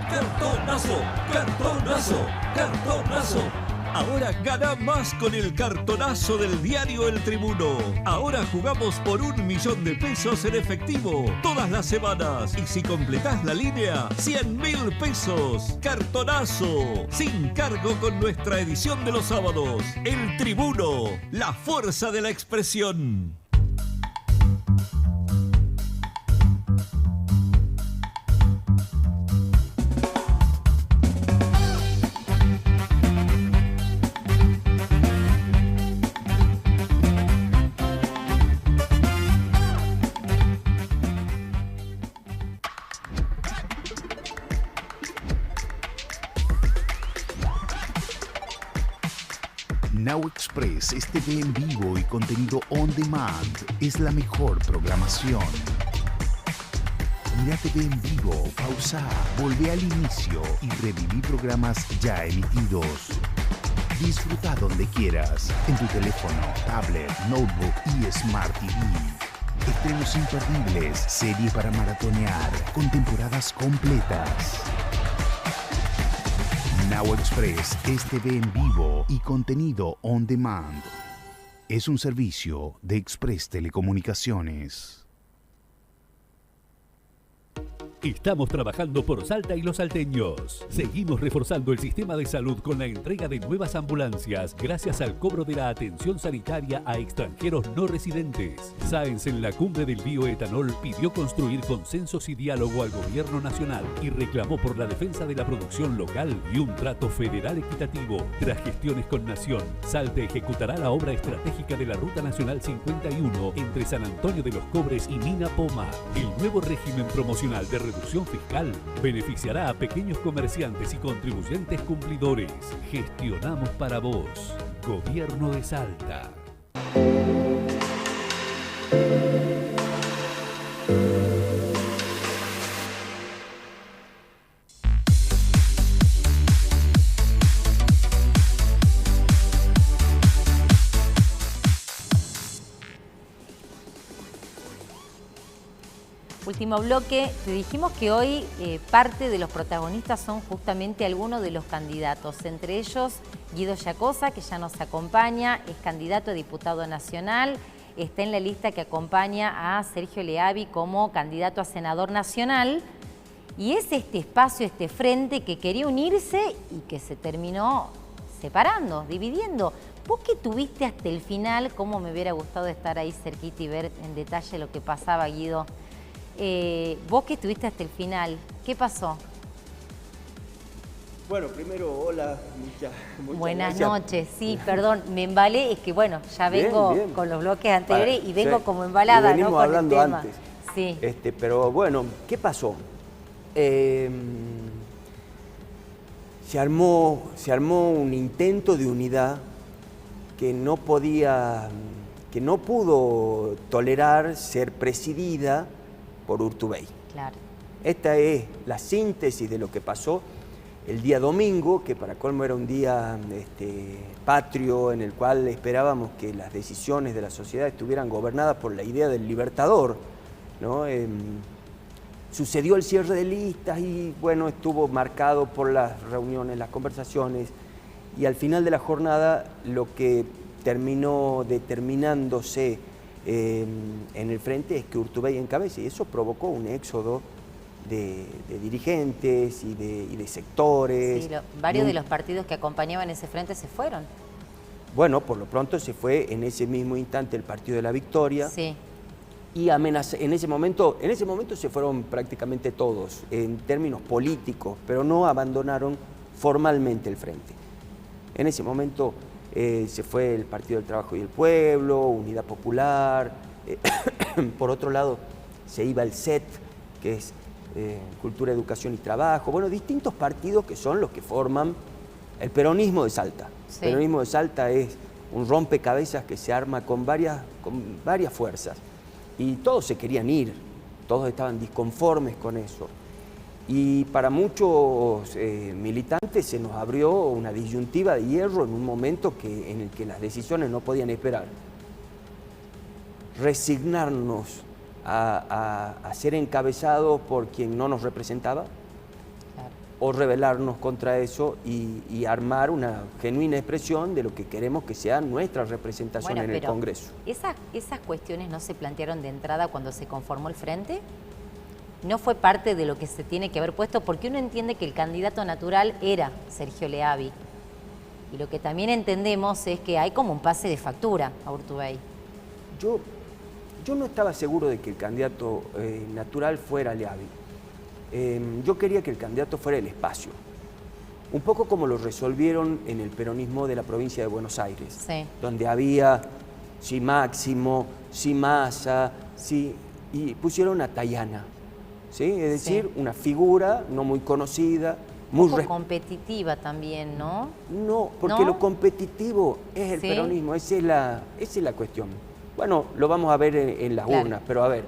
¡Cartonazo! ¡Cartonazo! ¡Cartonazo! Ahora gana más con el cartonazo del diario El Tribuno. Ahora jugamos por 1.000.000 de pesos en efectivo todas las semanas. Y si completás la línea, 100.000 pesos. Cartonazo. Sin cargo con nuestra edición de los sábados. El Tribuno. La fuerza de la expresión. Now Express es TV en vivo y contenido on demand. Es la mejor programación. Mira TV en vivo, pausa, volvé al inicio y reviví programas ya emitidos. Disfruta donde quieras, en tu teléfono, tablet, notebook y Smart TV. Estrenos imperdibles, serie para maratonear, con temporadas completas. Now Express es TV en vivo y contenido on demand. Es un servicio de Express Telecomunicaciones. Estamos trabajando por Salta y los salteños. Seguimos reforzando el sistema de salud con la entrega de nuevas ambulancias gracias al cobro de la atención sanitaria a extranjeros no residentes. Sáenz, en la cumbre del bioetanol, pidió construir consensos y diálogo al gobierno nacional y reclamó por la defensa de la producción local y un trato federal equitativo. Tras gestiones con Nación, Salta ejecutará la obra estratégica de la Ruta Nacional 51 entre San Antonio de los Cobres y Mina Poma. El nuevo régimen promocional de reducción fiscal beneficiará a pequeños comerciantes y contribuyentes cumplidores. Gestionamos para vos. Gobierno de Salta. Último bloque, te dijimos que hoy parte de los protagonistas son justamente algunos de los candidatos, entre ellos Guido Yacosa, que ya nos acompaña, es candidato a diputado nacional, está en la lista que acompaña a Sergio Leavi como candidato a senador nacional, y es este espacio, este frente que quería unirse y que se terminó separando, dividiendo. Vos que tuviste hasta el final, cómo me hubiera gustado estar ahí cerquita y ver en detalle lo que pasaba, Guido. Vos que estuviste hasta el final, ¿qué pasó? Bueno, primero, hola, muchas Buenas gracias. noches, sí, perdón, me embalé, es que bueno, ya vengo bien. con los bloques anteriores y vengo Sí. como embalada, Y venimos ¿no? Con hablando el tema. antes. Sí. Pero bueno, ¿qué pasó? Se armó un intento de unidad que no pudo tolerar ser presidida por Urtubey. Claro. Esta es la síntesis de lo que pasó el día domingo, que para colmo era un día patrio en el cual esperábamos que las decisiones de la sociedad estuvieran gobernadas por la idea del libertador, ¿no? Sucedió el cierre de listas y bueno, estuvo marcado por las reuniones, las conversaciones, y al final de la jornada lo que terminó determinándose en el frente es que Urtubey encabece, y eso provocó un éxodo de dirigentes y de sectores. Sí, varios de los partidos que acompañaban ese frente se fueron. Bueno, por lo pronto se fue en ese mismo instante el Partido de la Victoria. Sí. Y en ese momento se fueron prácticamente todos en términos políticos, pero no abandonaron formalmente el frente. En ese momento se fue el Partido del Trabajo y el Pueblo, Unidad Popular, por otro lado se iba el CET, que es Cultura, Educación y Trabajo, bueno, distintos partidos que son los que forman el peronismo de Salta. Sí. El peronismo de Salta es un rompecabezas que se arma con varias fuerzas y todos se querían ir, todos estaban disconformes con eso. Y para muchos militantes se nos abrió una disyuntiva de hierro en un momento en el que las decisiones no podían esperar. Resignarnos a ser encabezados por quien no nos representaba, claro, o rebelarnos contra eso y armar una genuina expresión de lo que queremos que sea nuestra representación en el Congreso. ¿Esas cuestiones no se plantearon de entrada cuando se conformó el Frente? ¿No fue parte de lo que se tiene que haber puesto? Porque uno entiende que el candidato natural era Sergio Leavi. Y lo que también entendemos es que hay como un pase de factura a Urtubey. Yo no estaba seguro de que el candidato natural fuera Leavi. Yo quería que el candidato fuera el espacio. Un poco como lo resolvieron en el peronismo de la provincia de Buenos Aires, sí, donde había sí Máximo, sí Massa, sí, y pusieron a Tayana, ¿sí? Es decir, sí, una figura no muy conocida, muy competitiva también, ¿no? No, porque lo competitivo es el peronismo, esa es la cuestión. Bueno, lo vamos a ver en las urnas, pero a ver,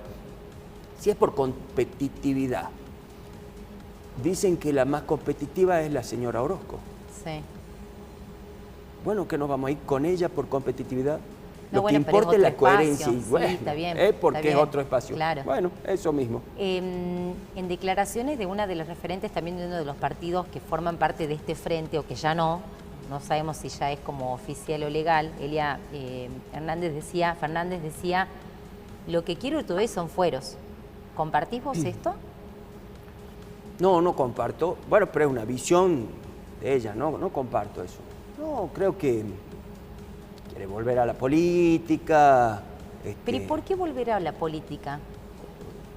si es por competitividad, dicen que la más competitiva es la señora Orozco. Sí. Bueno, que nos vamos a ir con ella por competitividad. No, lo que importa es la coherencia. Y bueno, sí, está bien, porque está bien, es otro espacio. Claro. Bueno, eso mismo. En declaraciones de una de las referentes también de uno de los partidos que forman parte de este frente, o que ya no sabemos si ya es como oficial o legal, Elia Fernández decía, lo que quiere Urtubey son fueros. ¿Compartís vos esto? No comparto. Bueno, pero es una visión de ella, no comparto eso. No, creo que quiere volver a la política. Pero ¿y por qué volver a la política?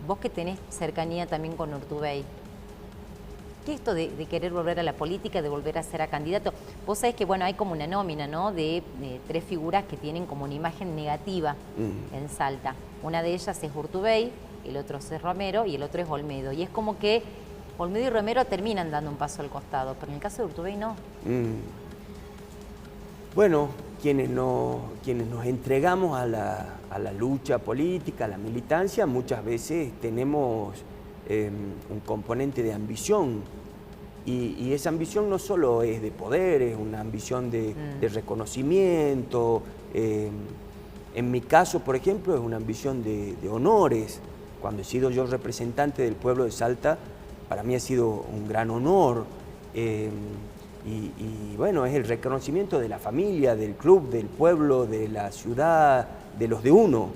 Vos que tenés cercanía también con Urtubey. ¿Qué es esto de querer volver a la política, de volver a ser candidato? Vos sabés que, bueno, hay como una nómina, ¿no?, de 3 figuras que tienen como una imagen negativa en Salta. Una de ellas es Urtubey, el otro es Romero y el otro es Olmedo. Y es como que Olmedo y Romero terminan dando un paso al costado, pero en el caso de Urtubey no. Bueno, quienes nos entregamos a la lucha política, a la militancia, muchas veces tenemos un componente de ambición. Y esa ambición no solo es de poder, es una ambición de reconocimiento. En mi caso, por ejemplo, es una ambición de honores. Cuando he sido yo representante del pueblo de Salta, para mí ha sido un gran honor. Y bueno, es el reconocimiento de la familia, del club, del pueblo, de la ciudad, de los de uno.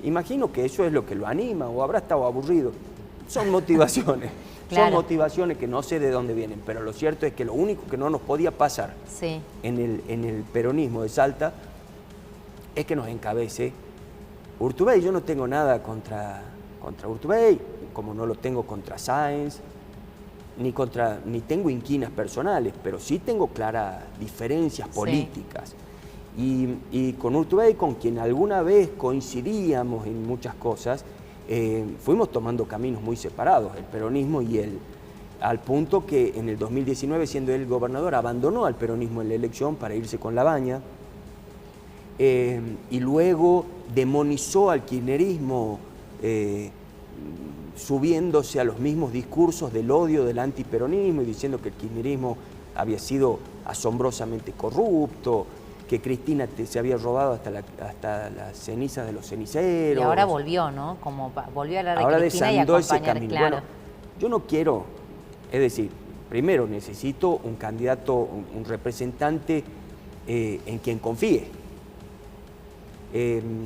Imagino que eso es lo que lo anima, o habrá estado aburrido. Son motivaciones. Claro. Son motivaciones que no sé de dónde vienen, pero lo cierto es que lo único que no nos podía pasar en el peronismo de Salta es que nos encabece Urtubey. Yo no tengo nada contra Urtubey, como no lo tengo contra Sáenz, ni tengo inquinas personales, pero sí tengo claras diferencias políticas. Y con Urtubey, con quien alguna vez coincidíamos en muchas cosas, fuimos tomando caminos muy separados, el peronismo y él, al punto que en el 2019, siendo él gobernador, abandonó al peronismo en la elección para irse con Labaña, y luego demonizó al kirchnerismo, subiéndose a los mismos discursos del odio del antiperonismo y diciendo que el kirchnerismo había sido asombrosamente corrupto, que Cristina se había robado hasta las cenizas de los ceniceros. Y ahora volvió, ¿no? Como volvió a la de ahora Cristina desandó y ese camino. Claro. Bueno, yo no quiero, es decir, primero necesito un candidato, un representante en quien confíe.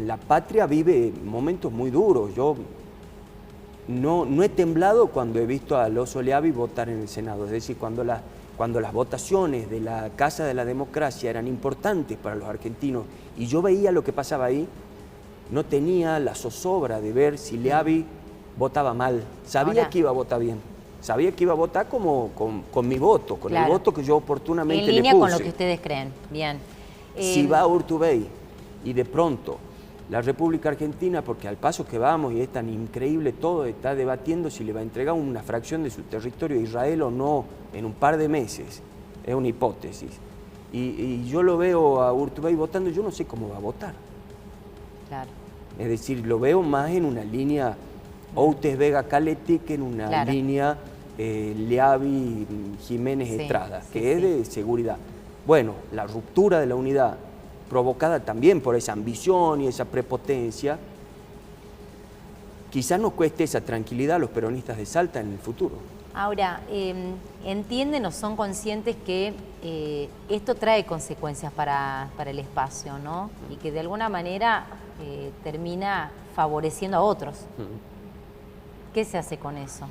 La patria vive momentos muy duros. Yo no he temblado cuando he visto a Alonso Leavi votar en el Senado. Es decir, cuando las votaciones de la Casa de la Democracia eran importantes para los argentinos y yo veía lo que pasaba ahí, no tenía la zozobra de ver si Leavi votaba mal. Sabía que iba a votar bien. Sabía que iba a votar con mi voto, con el voto que yo oportunamente le puse. En línea con lo que ustedes creen. Bien. Si va a Urtubey y de pronto la República Argentina, porque al paso que vamos y es tan increíble todo, está debatiendo si le va a entregar una fracción de su territorio a Israel o no en un par de meses. Es una hipótesis. Y yo lo veo a Urtubey votando, yo no sé cómo va a votar. Claro. Es decir, lo veo más en una línea Outes Vega Caletti que en una línea Leavi Jiménez Estrada, que es de seguridad. Bueno, la ruptura de la unidad provocada también por esa ambición y esa prepotencia, quizás nos cueste esa tranquilidad a los peronistas de Salta en el futuro. Ahora, entienden o son conscientes que esto trae consecuencias para el espacio, ¿no? Y que de alguna manera termina favoreciendo a otros. ¿Qué se hace con eso?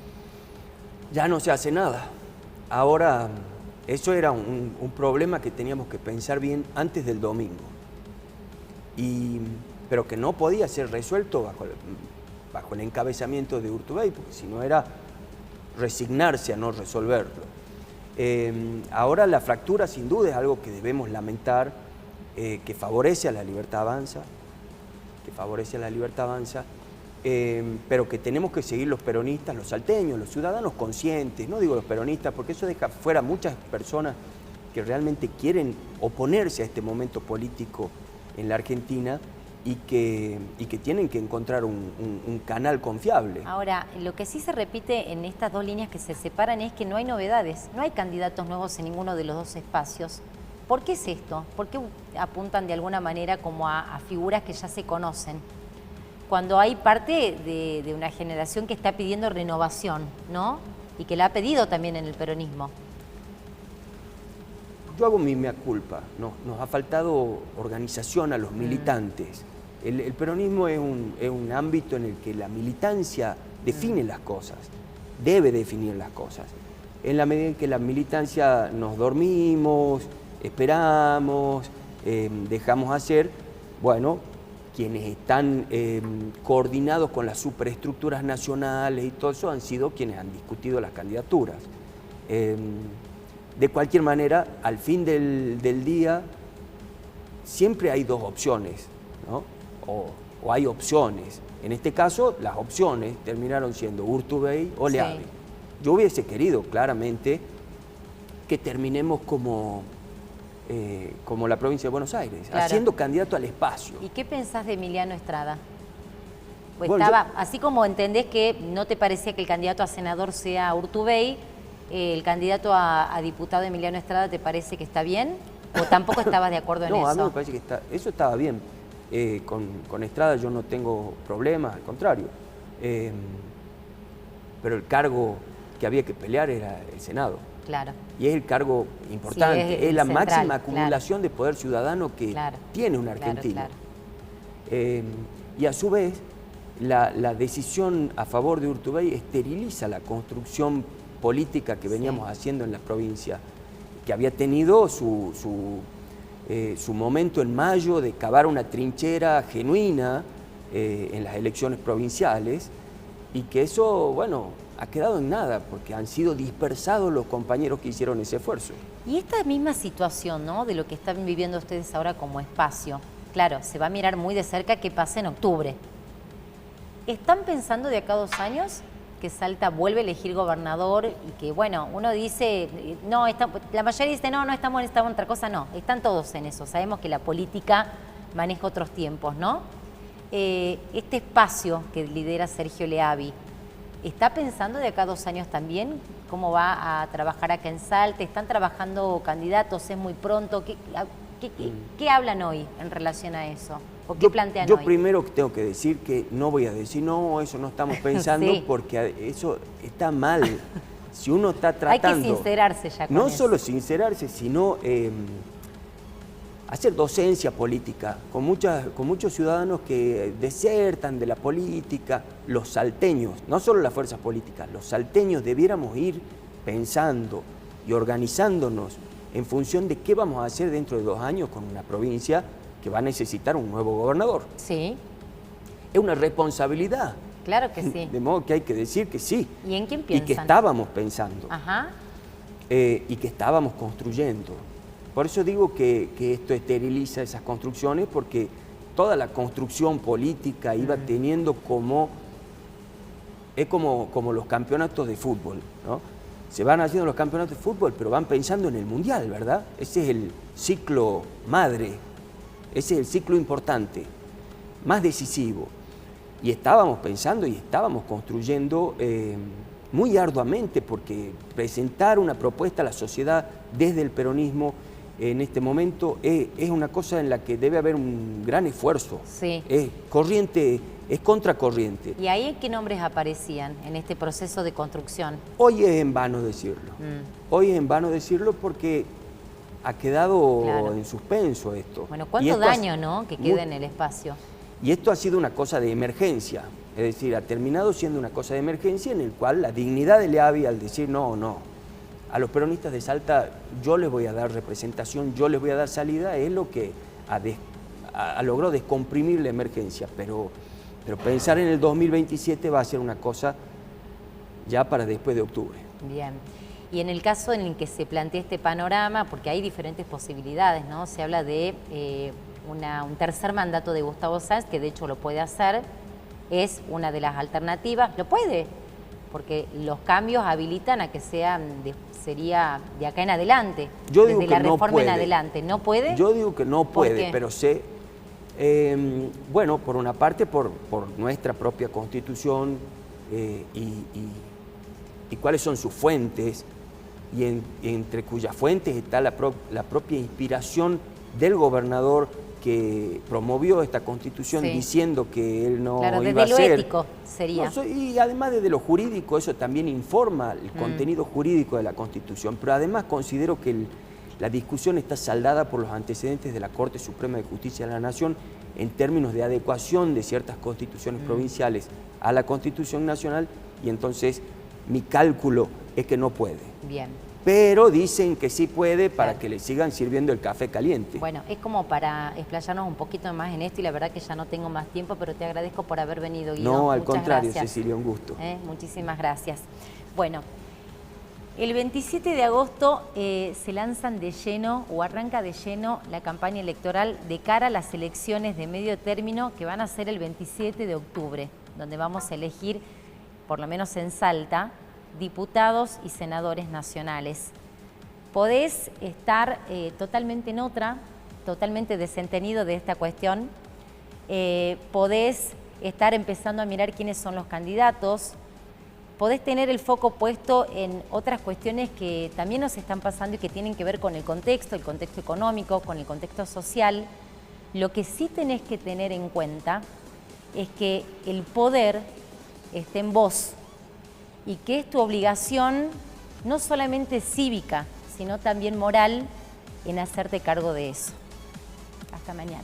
Ya no se hace nada. Ahora, eso era un problema que teníamos que pensar bien antes del domingo, pero que no podía ser resuelto bajo el encabezamiento de Urtubey, porque si no era resignarse a no resolverlo. Ahora la fractura sin duda es algo que debemos lamentar, que favorece a la Libertad Avanza, pero que tenemos que seguir los peronistas, los salteños, los ciudadanos conscientes, no digo los peronistas, porque eso deja fuera muchas personas que realmente quieren oponerse a este momento político en la Argentina y que tienen que encontrar un canal confiable. Ahora, lo que sí se repite en estas dos líneas que se separan es que no hay novedades, no hay candidatos nuevos en ninguno de los dos espacios. ¿Por qué es esto? ¿Por qué apuntan de alguna manera como a figuras que ya se conocen? Cuando hay parte de una generación que está pidiendo renovación, ¿no? Y que la ha pedido también en el peronismo. Yo hago mi mea culpa, nos ha faltado organización a los militantes. El peronismo es un ámbito en el que la militancia define las cosas, debe definir las cosas. En la medida en que la militancia nos dormimos, esperamos, dejamos hacer, bueno, quienes están coordinados con las superestructuras nacionales y todo eso han sido quienes han discutido las candidaturas. De cualquier manera, al fin del día, siempre hay dos opciones, ¿no? O hay opciones. En este caso, las opciones terminaron siendo Urtubey o Leavi. Yo hubiese querido, claramente, que terminemos como la provincia de Buenos Aires, haciendo candidato al espacio. ¿Y qué pensás de Emiliano Estrada? Pues bueno, así como entendés que no te parecía que el candidato a senador sea Urtubey, ¿el candidato a diputado Emiliano Estrada te parece que está bien? ¿O tampoco estabas de acuerdo en eso? No, a mí me parece que eso estaba bien. Con Estrada yo no tengo problemas, al contrario. Pero el cargo que había que pelear era el Senado. Claro. Y es el cargo importante, sí, es la central, máxima acumulación de poder ciudadano que tiene un argentino. Y a su vez, la decisión a favor de Urtubey esteriliza la construcción política que veníamos haciendo en la provincia, que había tenido su momento en mayo de cavar una trinchera genuina en las elecciones provinciales, y que eso, bueno, ha quedado en nada, porque han sido dispersados los compañeros que hicieron ese esfuerzo. Y esta misma situación, ¿no?, de lo que están viviendo ustedes ahora como espacio, claro, se va a mirar muy de cerca qué pasa en octubre. ¿Están pensando de acá a 2 años que Salta vuelve a elegir gobernador y que, bueno, uno dice, no, la mayoría dice, no estamos en otra cosa? No, están todos en eso. Sabemos que la política maneja otros tiempos, ¿no? Este espacio que lidera Sergio Leavi, ¿está pensando de acá a 2 años también cómo va a trabajar acá en Salta? ¿Están trabajando candidatos? ¿Es muy pronto? ¿Qué hablan hoy en relación a eso? ¿O qué plantean hoy? Yo primero tengo que decir que no voy a decir, no, eso no estamos pensando, porque eso está mal. Si uno está tratando... Hay que sincerarse ya con no eso. solo sincerarse, sino hacer docencia política con muchos ciudadanos que desertan de la política. Los salteños, no solo las fuerzas políticas, los salteños debiéramos ir pensando y organizándonos en función de qué vamos a hacer dentro de 2 años con una provincia que va a necesitar un nuevo gobernador. Sí. Es una responsabilidad. Claro que sí. De modo que hay que decir que sí. ¿Y en quién piensan? Y que estábamos pensando. Ajá. Y que estábamos construyendo. Por eso digo que esto esteriliza esas construcciones, porque toda la construcción política iba teniendo como los campeonatos de fútbol, ¿no? Se van haciendo los campeonatos de fútbol, pero van pensando en el mundial, ¿verdad? Ese es el ciclo madre, ese es el ciclo importante, más decisivo. Y estábamos pensando y estábamos construyendo muy arduamente, porque presentar una propuesta a la sociedad desde el peronismo en este momento es una cosa en la que debe haber un gran esfuerzo. Sí. Es contracorriente. ¿Y ahí qué nombres aparecían en este proceso de construcción? Hoy es en vano decirlo. Hoy es en vano decirlo porque ha quedado en suspenso esto. Bueno, ¿cuánto daño, no, que queda en el espacio? Y esto ha sido una cosa de emergencia. Es decir, ha terminado siendo una cosa de emergencia en el cual la dignidad de Leavi, al decir no, a los peronistas de Salta yo les voy a dar representación, yo les voy a dar salida, es lo que ha logrado descomprimir la emergencia. Pero pensar en el 2027 va a ser una cosa ya para después de octubre. Bien. Y en el caso en el que se plantea este panorama, porque hay diferentes posibilidades, ¿no? Se habla de un tercer mandato de Gustavo Sáenz, que de hecho lo puede hacer, es una de las alternativas. Lo puede, porque los cambios habilitan a que sería de acá en adelante, yo digo desde que la reforma puede. En adelante. ¿No puede? Yo digo que no puede, qué? pero sé, bueno, por una parte por nuestra propia Constitución y cuáles son sus fuentes, y entre cuyas fuentes está la propia inspiración del gobernador que promovió esta Constitución, diciendo que él no iba a ser. Desde lo ético sería. Y además desde lo jurídico, eso también informa el contenido jurídico de la Constitución, pero además considero que la discusión está saldada por los antecedentes de la Corte Suprema de Justicia de la Nación en términos de adecuación de ciertas constituciones provinciales a la Constitución Nacional, y entonces mi cálculo es que no puede. Bien. Pero dicen que sí puede para que le sigan sirviendo el café caliente. Bueno, es como para explayarnos un poquito más en esto, y la verdad que ya no tengo más tiempo, pero te agradezco por haber venido, Guido. No, al Muchas contrario, gracias. Cecilia, un gusto. Muchísimas gracias. Bueno, el 27 de agosto se lanzan de lleno, o arranca de lleno, la campaña electoral de cara a las elecciones de medio término que van a ser el 27 de octubre, donde vamos a elegir, por lo menos en Salta, diputados y senadores nacionales. Podés estar totalmente en otra, totalmente desentendido de esta cuestión. Podés estar empezando a mirar quiénes son los candidatos. Podés tener el foco puesto en otras cuestiones que también nos están pasando y que tienen que ver con el contexto económico, con el contexto social. Lo que sí tenés que tener en cuenta es que el poder está en vos, y que es tu obligación, no solamente cívica, sino también moral, en hacerte cargo de eso. Hasta mañana.